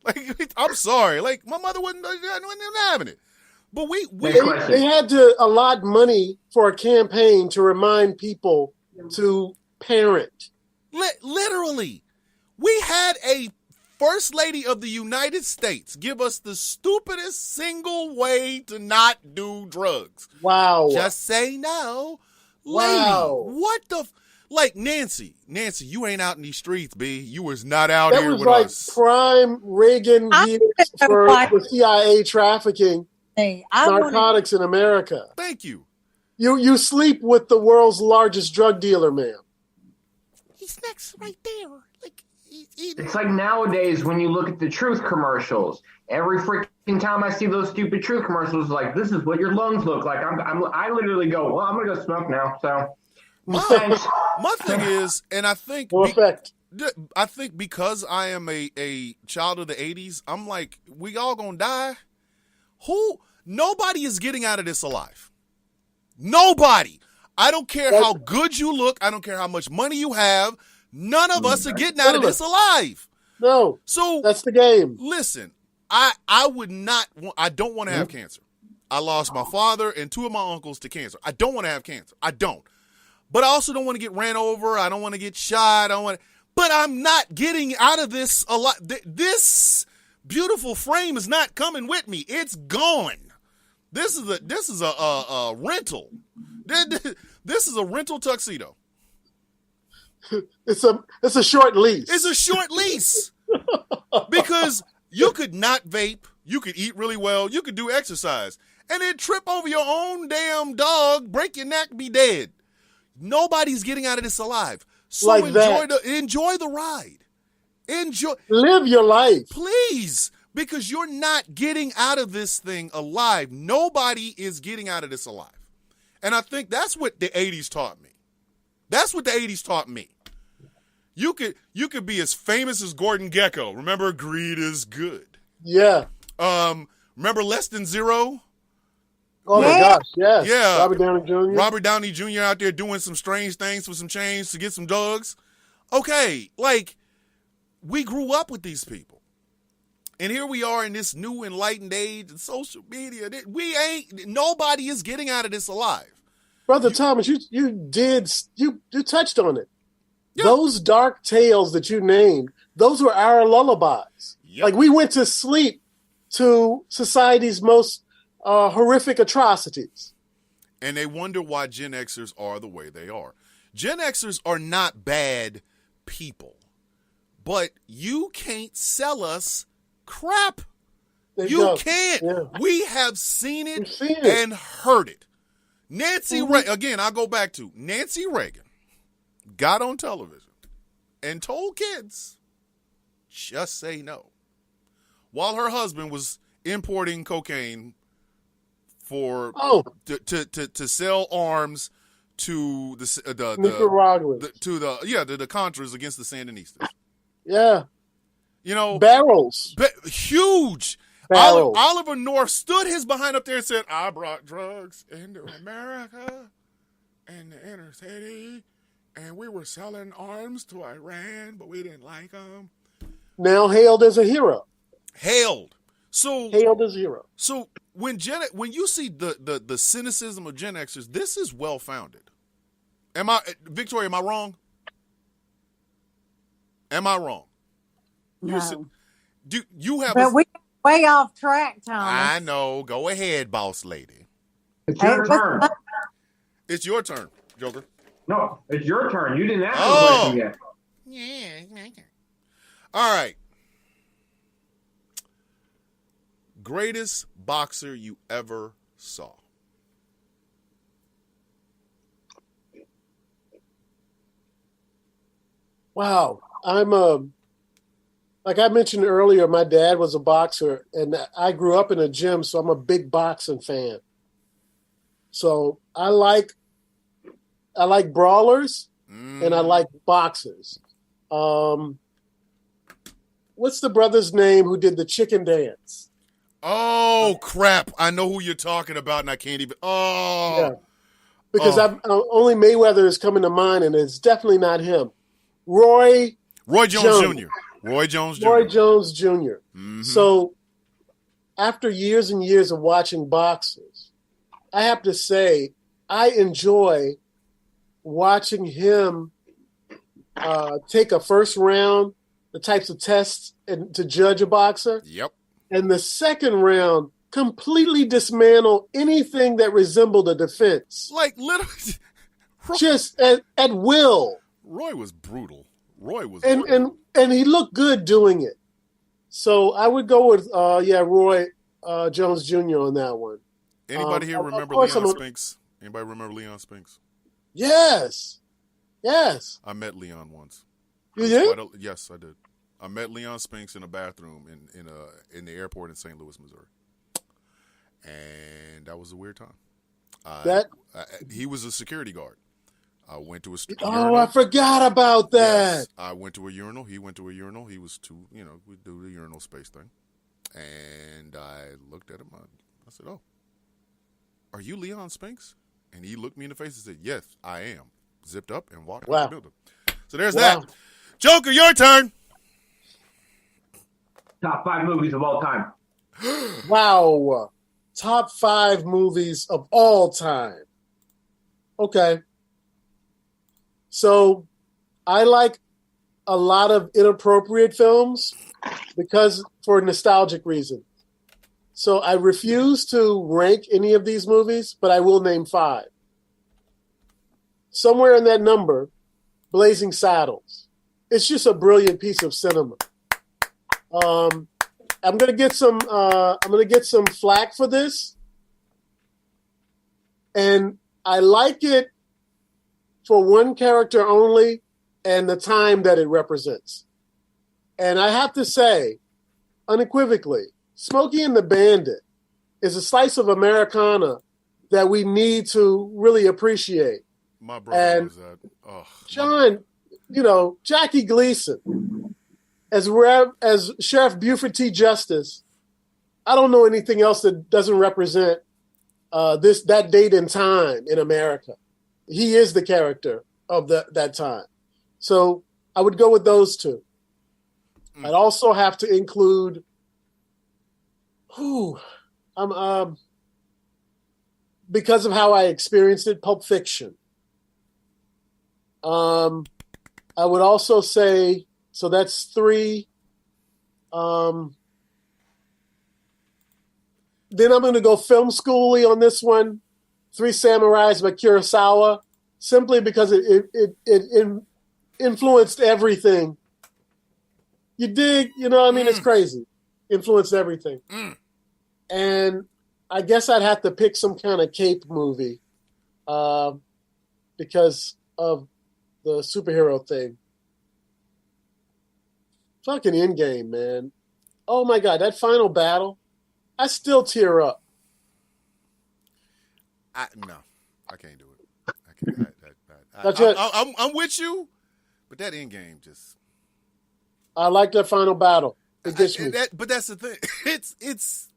Like, I'm sorry. Like, my mother wasn't having it. But they had to allot money for a campaign to remind people to parent. Literally. We had a First Lady of the United States give us the stupidest single way to not do drugs. Wow. Just say no. Wow. Lady, what the... Like, Nancy, you ain't out in these streets, B. You was not out here with us. That was like prime Reagan years for the CIA trafficking narcotics in America. Thank you. You sleep with the world's largest drug dealer, ma'am. He's next right there. Like, it's like nowadays when you look at the truth commercials. Every freaking time I see those stupid truth commercials, like, this is what your lungs look like. I literally go, well, I'm going to go smoke now, so... My thing is, and I think I think because I am a child of the 80s, I'm like, we all gonna die. Nobody is getting out of this alive. Nobody. I don't care how good you look. I don't care how much money you have. None of us are getting out of this alive. No. So that's the game. Listen, I would not. I don't want to have cancer. I lost my father and two of my uncles to cancer. I don't want to have cancer. I don't. But I also don't want to get ran over. I don't want to get shot. But I'm not getting out of this a lot. This beautiful frame is not coming with me. It's gone. This is a rental. This is a rental tuxedo. It's a short lease. It's a short lease. Because you could not vape. You could eat really well. You could do exercise. And then trip over your own damn dog, break your neck, be dead. Nobody's getting out of this alive. So like enjoy the ride. Live your life. Please. Because you're not getting out of this thing alive. Nobody is getting out of this alive. And I think that's what the 80s taught me. That's what the 80s taught me. You could be as famous as Gordon Gekko. Remember, greed is good. Yeah. Remember Less Than Zero? Oh my gosh, yes. Yeah. Robert Downey Jr. Robert Downey Jr. out there doing some strange things for some change to get some drugs. Okay, like, we grew up with these people. And here we are in this new enlightened age and social media. Nobody is getting out of this alive. Brother Thomas, you touched on it. Yeah. Those dark tales that you named, those were our lullabies. Yep. Like, we went to sleep to society's most horrific atrocities. And they wonder why Gen Xers are the way they are. Gen Xers are not bad people, but you can't sell us crap. You can't. Yeah. We have seen it and heard it. Nancy Reagan, again, I'll go back to Nancy Reagan got on television and told kids, just say no. While her husband was importing cocaine to sell arms to the Nicaraguans. to the Contras against the Sandinistas. Yeah. You know, barrels. Huge. Barrels. Oliver North stood his behind up there and said, "I brought drugs into America and the inner city, and we were selling arms to Iran, but we didn't like them." Now hailed as a hero. Hailed. So hailed as a hero. So when you see the cynicism of Gen Xers, this is well founded. Victoria? Am I wrong? Am I wrong? No. Do you have? But we're way off track, Thomas. I know. Go ahead, boss lady. It's your turn. It's your turn, Joker. No, it's your turn. You didn't ask the question yet. Yeah, it's my turn. All right. Greatest boxer you ever saw? Wow. I'm like I mentioned earlier, my dad was a boxer, and I grew up in a gym, so I'm a big boxing fan. So I like brawlers, and I like boxers. What's the brother's name who did the chicken dance? Oh, crap. I know who you're talking about, and I can't even. Oh. Yeah. Because only Mayweather is coming to mind, and it's definitely not him. Roy Jones Jr. Roy Jones Jr. Mm-hmm. So after years and years of watching boxers, I have to say I enjoy watching him take a first round, the types of tests and to judge a boxer. Yep. And the second round, completely dismantle anything that resembled a defense. Like literally. Just at will. Roy was brutal. And he looked good doing it. So I would go with Roy Jones Jr. on that one. Anybody here remember Leon Spinks? Anybody remember Leon Spinks? Yes. I met Leon once. You did? Yes, I did. I met Leon Spinks in a bathroom in the airport in St. Louis, Missouri, and that was a weird time. He was a security guard. I went to a urinal. I forgot about that. Yes, I went to a urinal. He went to a urinal. He was we do the urinal space thing. And I looked at him. I said, "Oh, are you Leon Spinks?" And he looked me in the face and said, "Yes, I am." Zipped up and walked out the building. So there's that. Joker, your turn. Top 5 movies of all time. Wow. Top 5 movies of all time. Okay. So I like a lot of inappropriate films because for nostalgic reasons. So I refuse to rank any of these movies, but I will name 5. Somewhere in that number, Blazing Saddles. It's just a brilliant piece of cinema. I'm gonna get some flack for this, and I like it for one character only and the time that it represents. And I have to say, unequivocally, Smokey and the Bandit is a slice of Americana that we need to really appreciate. My brother knows that. Oh, John, Jackie Gleason as Sheriff Buford T. Justice. I don't know anything else that doesn't represent that date and time in America. He is the character of that time. So I would go with those 2. I'd also have to include because of how I experienced it, Pulp Fiction. I would also say, so that's 3. Then I'm going to go film schooly on this one. 3 Samurais by Kurosawa, simply because it influenced everything. You dig? It's crazy. Influenced everything. And I guess I'd have to pick some kind of cape movie because of the superhero thing. Fucking Endgame, man. Oh my God, that final battle, I still tear up. No, I can't do it. That's it. I'm with you, but that end game just. I like that final battle. It gets me. But that's the thing. It's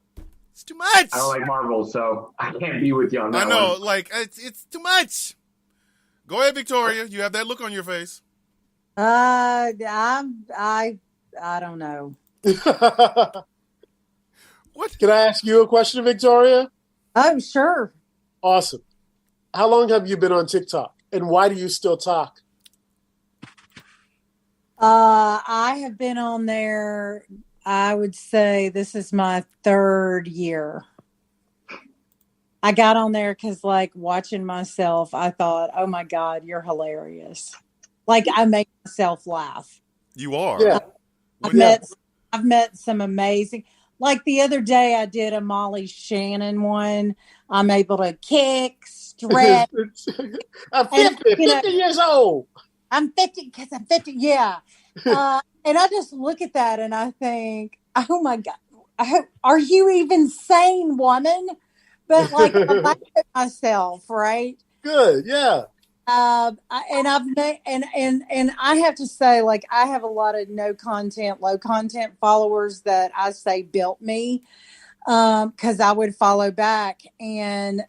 too much. I don't like Marvel, so I can't be with you on that. I know, one. like it's too much. Go ahead, Victoria. You have that look on your face. I don't know. What? Can I ask you a question, Victoria? Oh, sure. Awesome. How long have you been on TikTok, and why do you still talk? I have been on there. I would say this is my 3rd year. I got on there because, like, watching myself, I thought, "Oh my God, you're hilarious!" Like, I make myself laugh. You are. Yeah. I've met some amazing. Like the other day, I did a Molly Shannon one. I'm able to kick, stretch. I'm 50, 50 years old. I'm 50 because I'm 50. Yeah. And I just look at that and I think, oh my God, are you even sane, woman? But like, I laugh at myself, right? Good. Yeah. And I've made, and I have to say, like, I have a lot of no content, low content followers that I say built me, because I would follow back, and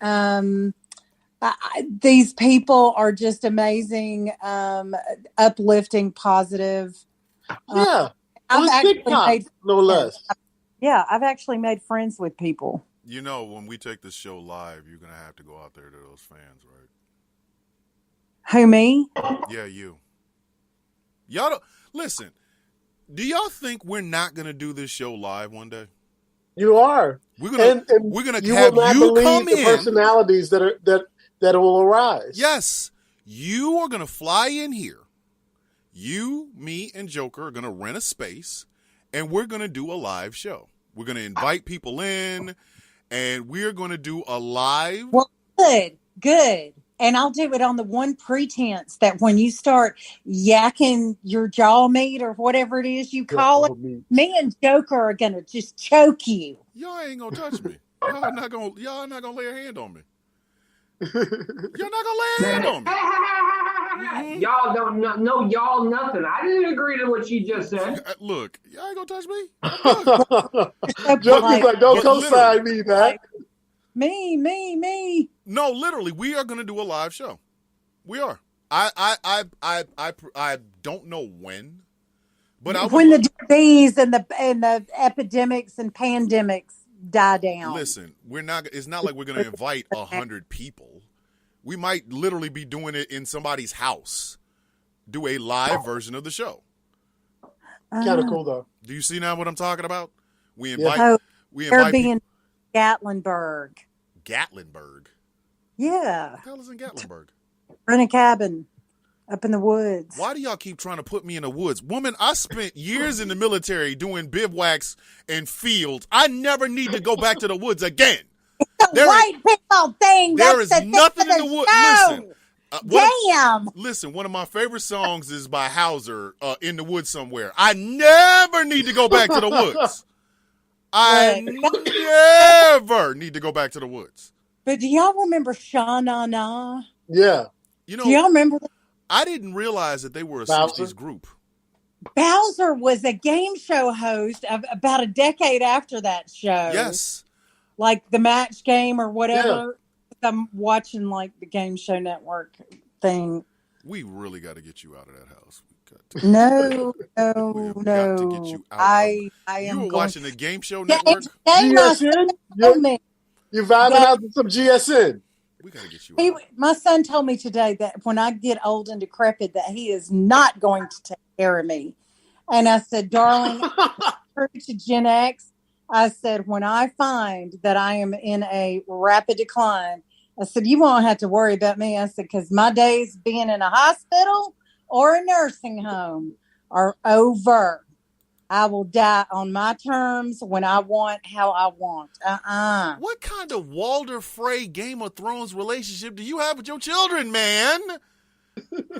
these people are just amazing, uplifting, positive. Yeah, I've actually made, no less. Yeah, I've actually made friends with people. You know, when we take this show live, you're gonna have to go out there to those fans, right? Who, me? Yeah, you. Y'all don't listen. Do y'all think we're not gonna do this show live one day? You are. We're gonna you have will not you believe come the in. personalities that will arise. Yes, you are gonna fly in here. You, me, and Joker are gonna rent a space, and we're gonna do a live show. We're gonna invite people in, and we're gonna do a live. Well, good. And I'll do it on the one pretense that when you start yakking your jaw meat or whatever it is you call it, me and Joker are going to just choke you. Y'all ain't going to touch me. Y'all not going to lay a hand on me. Y'all not going to lay a hand on me. Mm-hmm. Y'all don't know y'all nothing. I didn't agree to what you just said. Look, y'all ain't going to touch me. Joker's like, don't co-sign me, man. Me. No, literally, we are going to do a live show. We are. I don't know when, but when the disease and the epidemics and pandemics die down. Listen, we're not. It's not like we're going to invite 100 people. We might literally be doing it in somebody's house. Do a live version of the show. Kind of cool, though. Do you see now what I'm talking about? We invite. They're being Gatlinburg. Gatlinburg? Yeah. What the hell is in Gatlinburg? Rent a cabin up in the woods. Why do y'all keep trying to put me in the woods? Woman, I spent years in the military doing bivouacs and fields. I never need to go back to the woods again. It's a white people thing. There is nothing in the woods. Listen. Damn. Listen, one of my favorite songs is by Hauser, In the Woods Somewhere. I never need to go back to the woods. I never need to go back to the woods. But do y'all remember Sha Na Na? Yeah. You know, do y'all remember that? I didn't realize that they were a 60s group. Bowser was a game show host of about a decade after that show. Yes. Like the Match Game or whatever. Yeah. I'm watching like the Game Show Network thing. We really got to get you out of that house. No. Got to get you out. I am. You were watching the Game Show Network. GSN. You're vibing out with some GSN. We got to get you out. My son told me today that when I get old and decrepit, that he is not going to take care of me. And I said, darling, to Gen X, I said, when I find that I am in a rapid decline, I said, you won't have to worry about me. I said, because my days being in a hospital or a nursing home are over. I will die on my terms when I want, how I want. What kind of Walder Frey Game of Thrones relationship do you have with your children, man?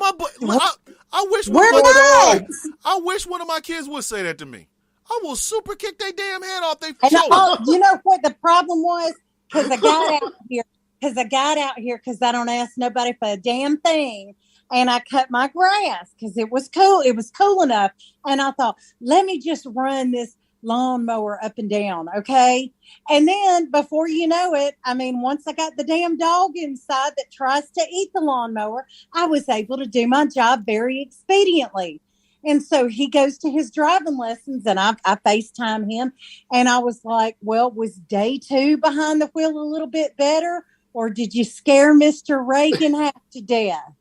I wish one of my kids would say that to me. I will super kick their damn head off their shoulder. You know what the problem was? Because I got out here because I got out here because I don't ask nobody for a damn thing. And I cut my grass because it was cool. It was cool enough. And I thought, let me just run this lawnmower up and down. Okay. And then before you know it, I mean, once I got the damn dog inside that tries to eat the lawnmower, I was able to do my job very expediently. And so he goes to his driving lessons and I FaceTime him. And I was like, well, was day 2 behind the wheel a little bit better? Or did you scare Mr. Reagan half to death?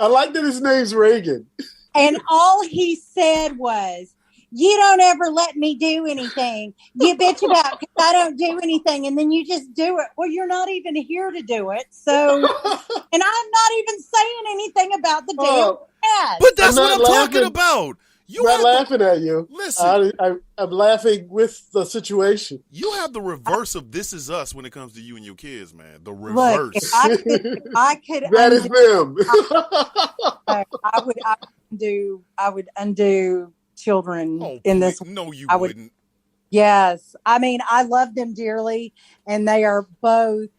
I like that his name's Reagan. And all he said was, you don't ever let me do anything. You bitch about because I don't do anything. And then you just do it. Well, you're not even here to do it. So, and I'm not even saying anything about the damn cat. But that's what I'm talking about. I'm not laughing at you. Listen. I'm laughing with the situation. You have the reverse of This Is Us when it comes to you and your kids, man. The reverse. Look, if I could that is them. I would undo children in this. No, you wouldn't. wouldn't. Yes. I mean, I love them dearly, and they are both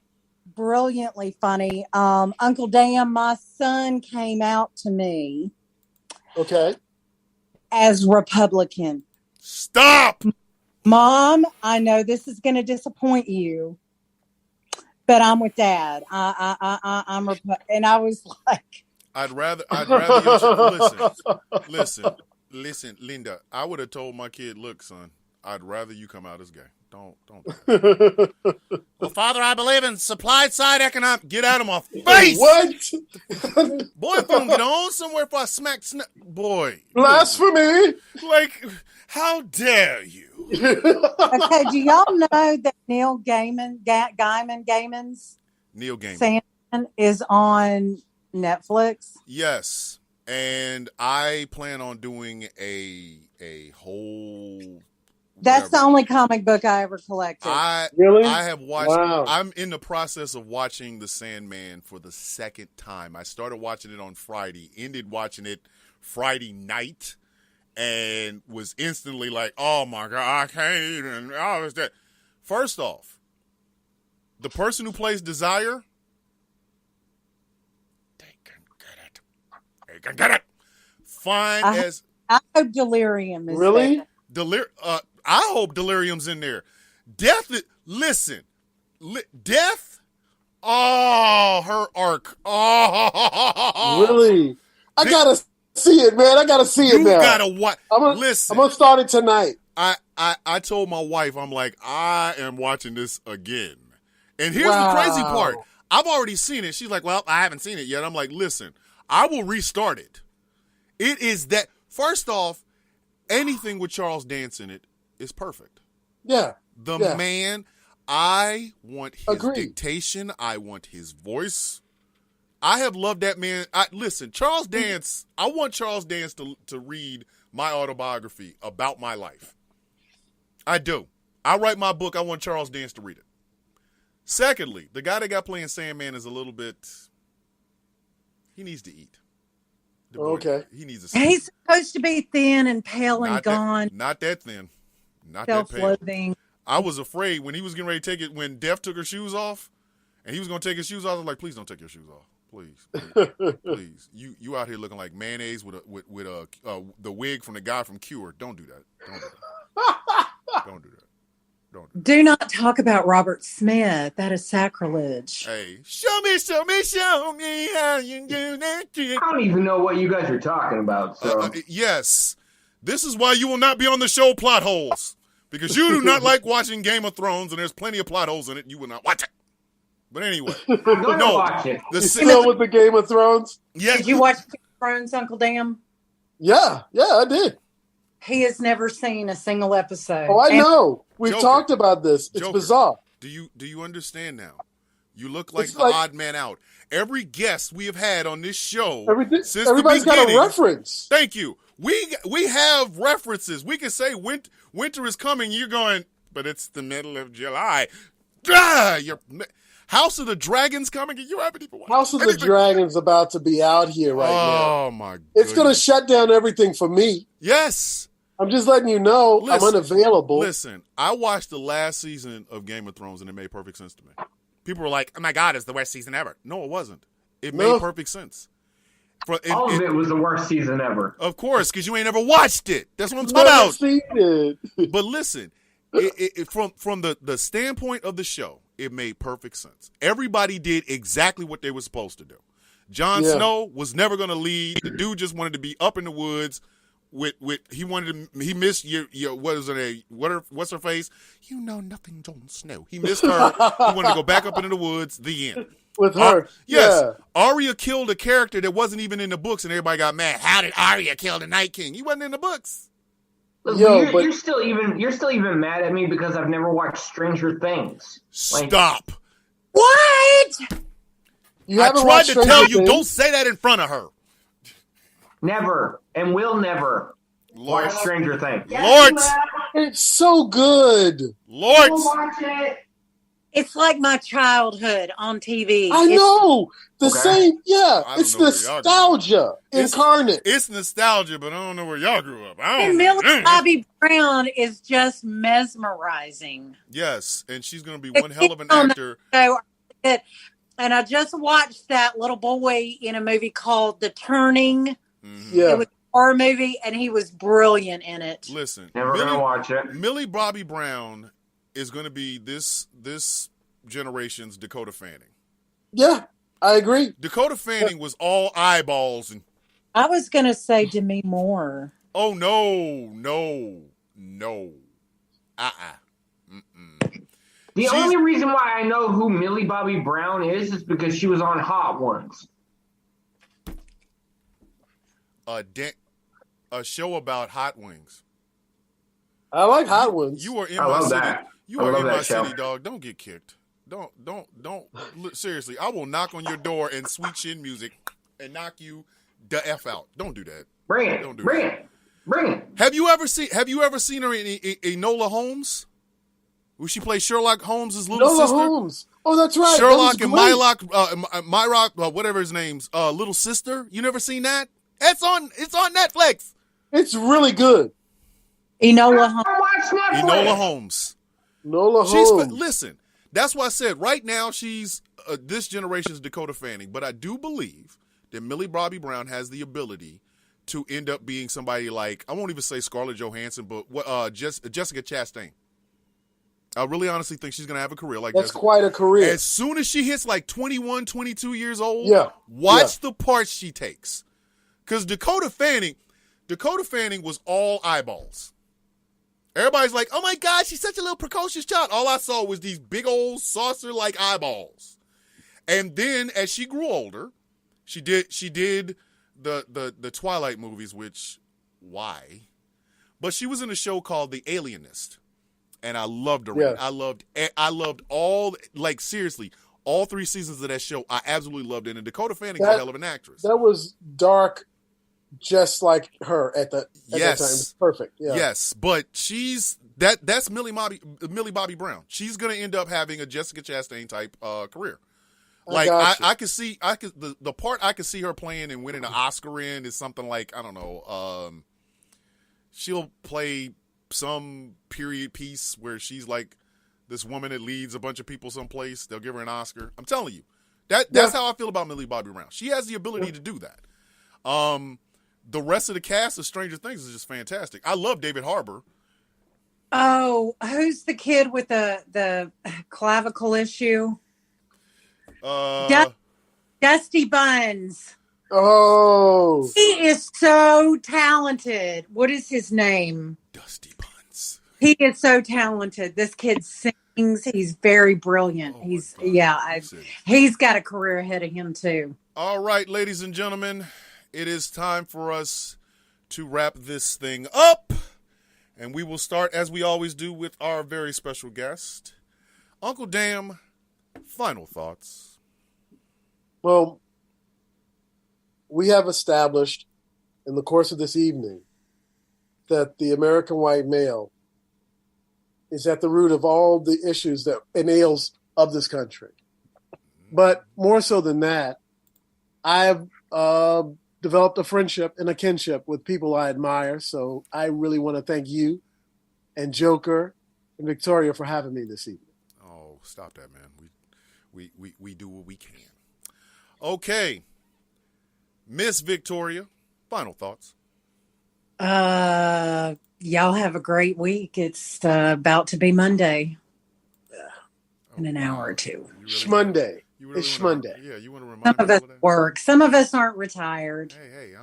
brilliantly funny. Uncle Dan, my son, came out to me. Okay. As Republican. Stop! Mom, I know this is going to disappoint you, but I'm with Dad. I'm and I was like, I'd rather listen, Linda. I would have told my kid, look, son, I'd rather you come out as gay. Don't. Well, Father, I believe in supply side economics. Get out of my face! What? Boy, if you don't get on somewhere if I smack boy. Blasphemy! Like, how dare you? okay, do y'all know that Neil Gaiman's Neil Gaiman Sandman is on Netflix? Yes. And I plan on doing a whole... That's the only comic book I ever collected. Really? I have watched. Wow. I'm in the process of watching The Sandman for the second time. I started watching it on Friday, ended watching it Friday night, and was instantly like, "Oh my god, I can't!" And all this that. First off, the person who plays Desire, they can get it. Fine as. I hope Delirium is really. I hope Delirium's in there. Death, listen. Death, her arc. Oh. Really? I got to see it, man. I got to see it now. You got to watch. Listen. I'm going to start it tonight. I told my wife, I'm like, I am watching this again. And here's the crazy part. I've already seen it. She's like, well, I haven't seen it yet. I'm like, listen, I will restart it. It is that, first off, anything with Charles Dance in it is perfect. Yeah. The man, I want his dictation. I want his voice. I have loved that man. Listen, Charles Dance, I want Charles Dance to read my autobiography about my life. I do. I write my book. I want Charles Dance to read it. Secondly, the guy that got playing Sandman is a little bit, he needs to eat. Okay. He needs to He's supposed to be thin and pale and not gone. Not that thin. Not that pale. Self-loathing. I was afraid when he was getting ready to take it, when Def took her shoes off, and he was going to take his shoes off, I was like, please don't take your shoes off. Please. Please. You out here looking like mayonnaise with the wig from the guy from Cure. Don't do that. Don't do that. Do not talk about Robert Smith. That is sacrilege. Hey, show me how you do that. I don't even know what you guys are talking about. So yes, this is why you will not be on the show Plot Holes, because you do not like watching Game of Thrones, and there's plenty of plot holes in it. And you will not watch it. But anyway, I'm gonna watch it. Still with the Game of Thrones? Yeah. Did you watch Game of Thrones, Uncle Dan? Yeah, I did. He has never seen a single episode. Oh, I know. We've talked about this. It's bizarre. Do you understand now? You look like the odd man out. Every guest we have had on this show since everybody's the beginning, got a reference. Thank you. We have references. We can say winter is coming. You're going, but it's the middle of July. House of the Dragon's coming, and you haven't even watched House of the Dragon's about to be out here right now. Oh my god! It's going to shut down everything for me. Yes. I'm just letting you know. I'm unavailable. Listen, I watched the last season of Game of Thrones, and it made perfect sense to me. People were like, "Oh my God, it's the worst season ever." No, it wasn't. It No. made perfect sense. All of it was the worst season ever. Of course, because you ain't never watched it. That's what I'm Never talking about. seen it. But listen, from the standpoint of the show, it made perfect sense. Everybody did exactly what they were supposed to do. Jon Snow was never going to lead. The dude just wanted to be up in the woods. He missed your what's her face? You know nothing, Jon Snow. He missed her. He wanted to go back up into the woods. The end. With her, yes. yeah. Arya killed a character that wasn't even in the books, and everybody got mad. How did Arya kill the Night King? He wasn't in the books. You're still even mad at me because I've never watched Stranger Things. Stop. What? You I haven't tried watched to Stranger tell you, Things? don't say that in front of her. Never and will never watch Stranger Things. Lord, It's so good. Lord, watch it. It's like my childhood on TV. I know. The Okay. same, yeah. I don't It's know where y'all nostalgia incarnate. it's nostalgia, but I don't know where y'all grew up. I And don't know. Millie Bobby Brown is just mesmerizing. Yes, and she's going to be one hell of an On the actor. show, and I just watched that little boy in a movie called The Turning. Mhm. Yeah. It was a horror movie, and he was brilliant in it. Listen, Never gonna watch it. Millie Bobby Brown is going to be this generation's Dakota Fanning. Yeah, I agree. Dakota Fanning was all eyeballs and I was going to say Demi Moore. oh no. The only reason why I know who Millie Bobby Brown is because she was on Hot Ones. A show about hot wings. I like Hot Ones. You are in I my love city. that. You I are love in my that show. city, dog. Don't get kicked. Don't. Look, seriously, I will knock on your door and sweet chin music and knock you the F out. Don't do that. Bring it. Don't do Bring that. it. Bring it. Have you ever seen her in Enola Holmes? Where she plays Sherlock Holmes' little Nola sister? Holmes. Oh, that's right. Sherlock That and was great. Myrock, whatever his name's, little sister. You never seen that? It's on Netflix. It's really good. Enola Holmes. I watch Netflix. Enola Holmes. Nola Holmes. Listen, that's why I said right now she's this generation's Dakota Fanning, but I do believe that Millie Bobby Brown has the ability to end up being somebody like, I won't even say Scarlett Johansson, but Jessica Chastain. I really honestly think she's going to have a career like That's Jessica. quite a career. As soon as she hits like 21, 22 years old, Yeah. the parts she takes. Because Dakota Fanning was all eyeballs. Everybody's like, oh my God, she's such a little precocious child. All I saw was these big old saucer-like eyeballs. And then as she grew older, she did the Twilight movies, which, why? But she was in a show called The Alienist. And I loved her. Yeah. I loved all, like, seriously, all 3 seasons of that show. I absolutely loved it. And Dakota Fanning's a hell of an actress. That was dark, just like her at that time. Yes. Perfect. Yeah. Yes, but that's Millie Bobby Brown. She's gonna end up having a Jessica Chastain type career. Like I could see the part I could see her playing and winning an Oscar in is something like, I don't know, she'll play some period piece where she's like this woman that leads a bunch of people someplace. They'll give her an Oscar. I'm telling you, that's how I feel about Millie Bobby Brown. She has the ability to do that. The rest of the cast of Stranger Things is just fantastic. I love David Harbour. Oh, who's the kid with the clavicle issue? Dusty Buns. Oh. He is so talented. What is his name? Dusty Buns. He is so talented. This kid sings. He's very brilliant. He's got a career ahead of him too. All right, ladies and gentlemen, it is time for us to wrap this thing up. And we will start, as we always do, with our very special guest. Uncle Dam, final thoughts. Well, we have established in the course of this evening that the American white male is at the root of all the issues that and ails of this country. But more so than that, I've developed a friendship and a kinship with people I admire. So I really want to thank you and Joker and Victoria for having me this evening. Oh, stop that, man. We do what we can. Okay. Miss Victoria, final thoughts. Y'all have a great week. It's about to be Monday in an hour or two. Schmonday. You really It's wanna- Schmonday. Yeah, you want to remind Some me of us all that? work. Some of us aren't retired. Hey,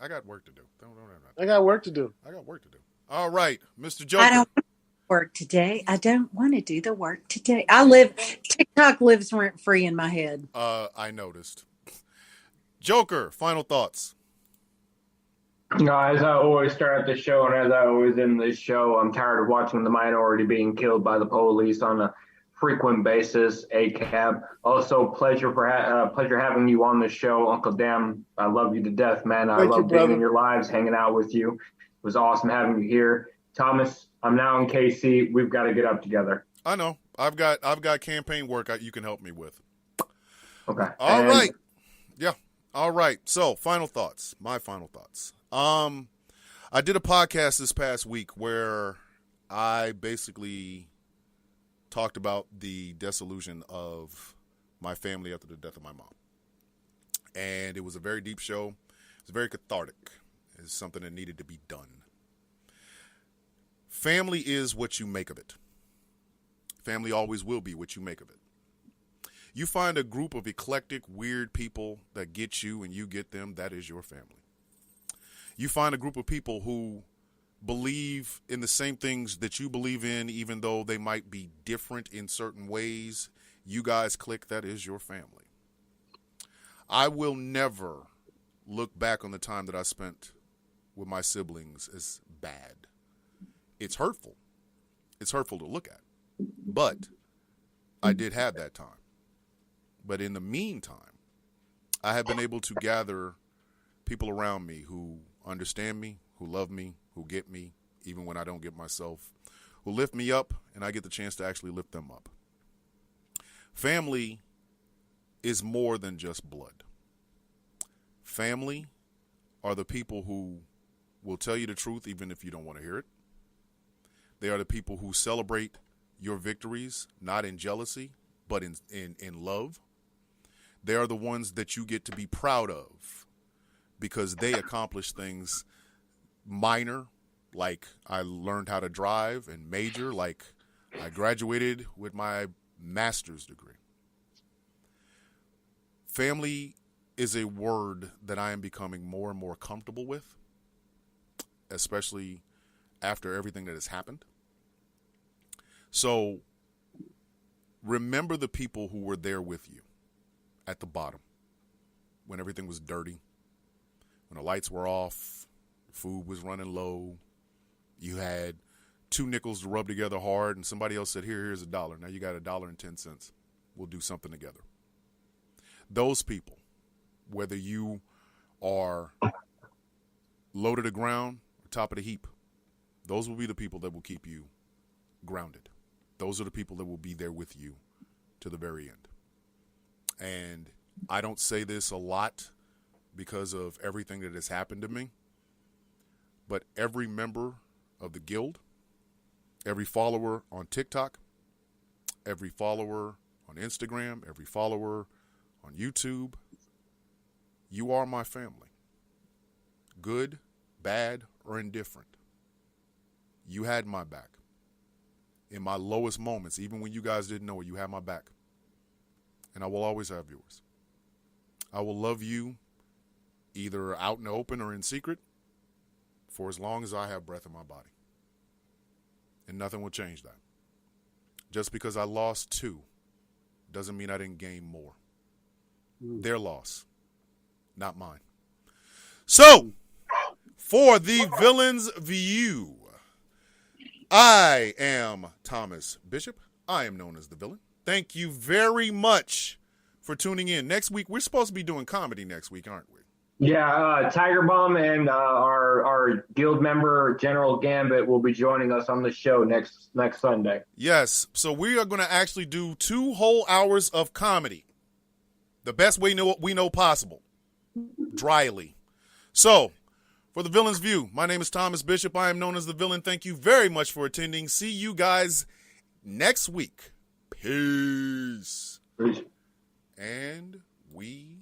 I got work to do. Don't I got work to do. I got work to do. All right, Mr. Joker. I don't want to work today. I don't want to do the work today. TikTok lives rent free in my head. I noticed. Joker, final thoughts. As I always start the show and as I always end this show, I'm tired of watching the minority being killed by the police on a frequent basis. ACAB. Also, pleasure having you on the show, Uncle Dan. I love you to death, man. I Thank you, love being brother. in your lives, hanging out with you. It was awesome having you here. Thomas, I'm now in KC. We've got to get up together. I know. I've got campaign work you can help me with. Okay. All right. Yeah. All right. So, final thoughts. My final thoughts. I did a podcast this past week where I basically talked about the dissolution of my family after the death of my mom. And it was a very deep show. It was very cathartic. It's something that needed to be done. Family is what you make of it. Family always will be what you make of it. You find a group of eclectic, weird people that get you and you get them, that is your family. You find a group of people who believe in the same things that you believe in, even though they might be different in certain ways. You guys click, that is your family. I will never look back on the time that I spent with my siblings as bad. It's hurtful. It's hurtful to look at. But I did have that time. But in the meantime, I have been able to gather people around me who understand me, who love me, who get me, even when I don't get myself, who lift me up, and I get the chance to actually lift them up. Family is more than just blood. Family are the people who will tell you the truth even if you don't want to hear it. They are the people who celebrate your victories, not in jealousy, but in love. They are the ones that you get to be proud of because they accomplish things minor, like I learned how to drive, and major, like I graduated with my master's degree. Family is a word that I am becoming more and more comfortable with, especially after everything that has happened. So remember the people who were there with you at the bottom when everything was dirty, when the lights were off, food was running low, you had 2 nickels to rub together hard, and somebody else said, here's $1. Now you got $1.10. We'll do something together. Those people, whether you are low to the ground or top of the heap, those will be the people that will keep you grounded. Those are the people that will be there with you to the very end. And I don't say this a lot because of everything that has happened to me, but every member of the guild, every follower on TikTok, every follower on Instagram, every follower on YouTube, you are my family. Good, bad, or indifferent. You had my back. In my lowest moments, even when you guys didn't know it, you had my back. And I will always have yours. I will love you either out in the open or in secret for as long as I have breath in my body. And nothing will change that. Just because I lost 2 doesn't mean I didn't gain more. Their loss, not mine. So, for the Villain's View, I am Thomas Bishop. I am known as the Villain. Thank you very much for tuning in. Next week, we're supposed to be doing comedy next week, aren't we? Yeah, Tiger Bomb and our guild member, General Gambit, will be joining us on the show next Sunday. Yes, so we are going to actually do 2 whole hours of comedy. The best way we know possible. Dryly. So, for the Villain's View, my name is Thomas Bishop. I am known as the Villain. Thank you very much for attending. See you guys next week. Peace. Preach. And we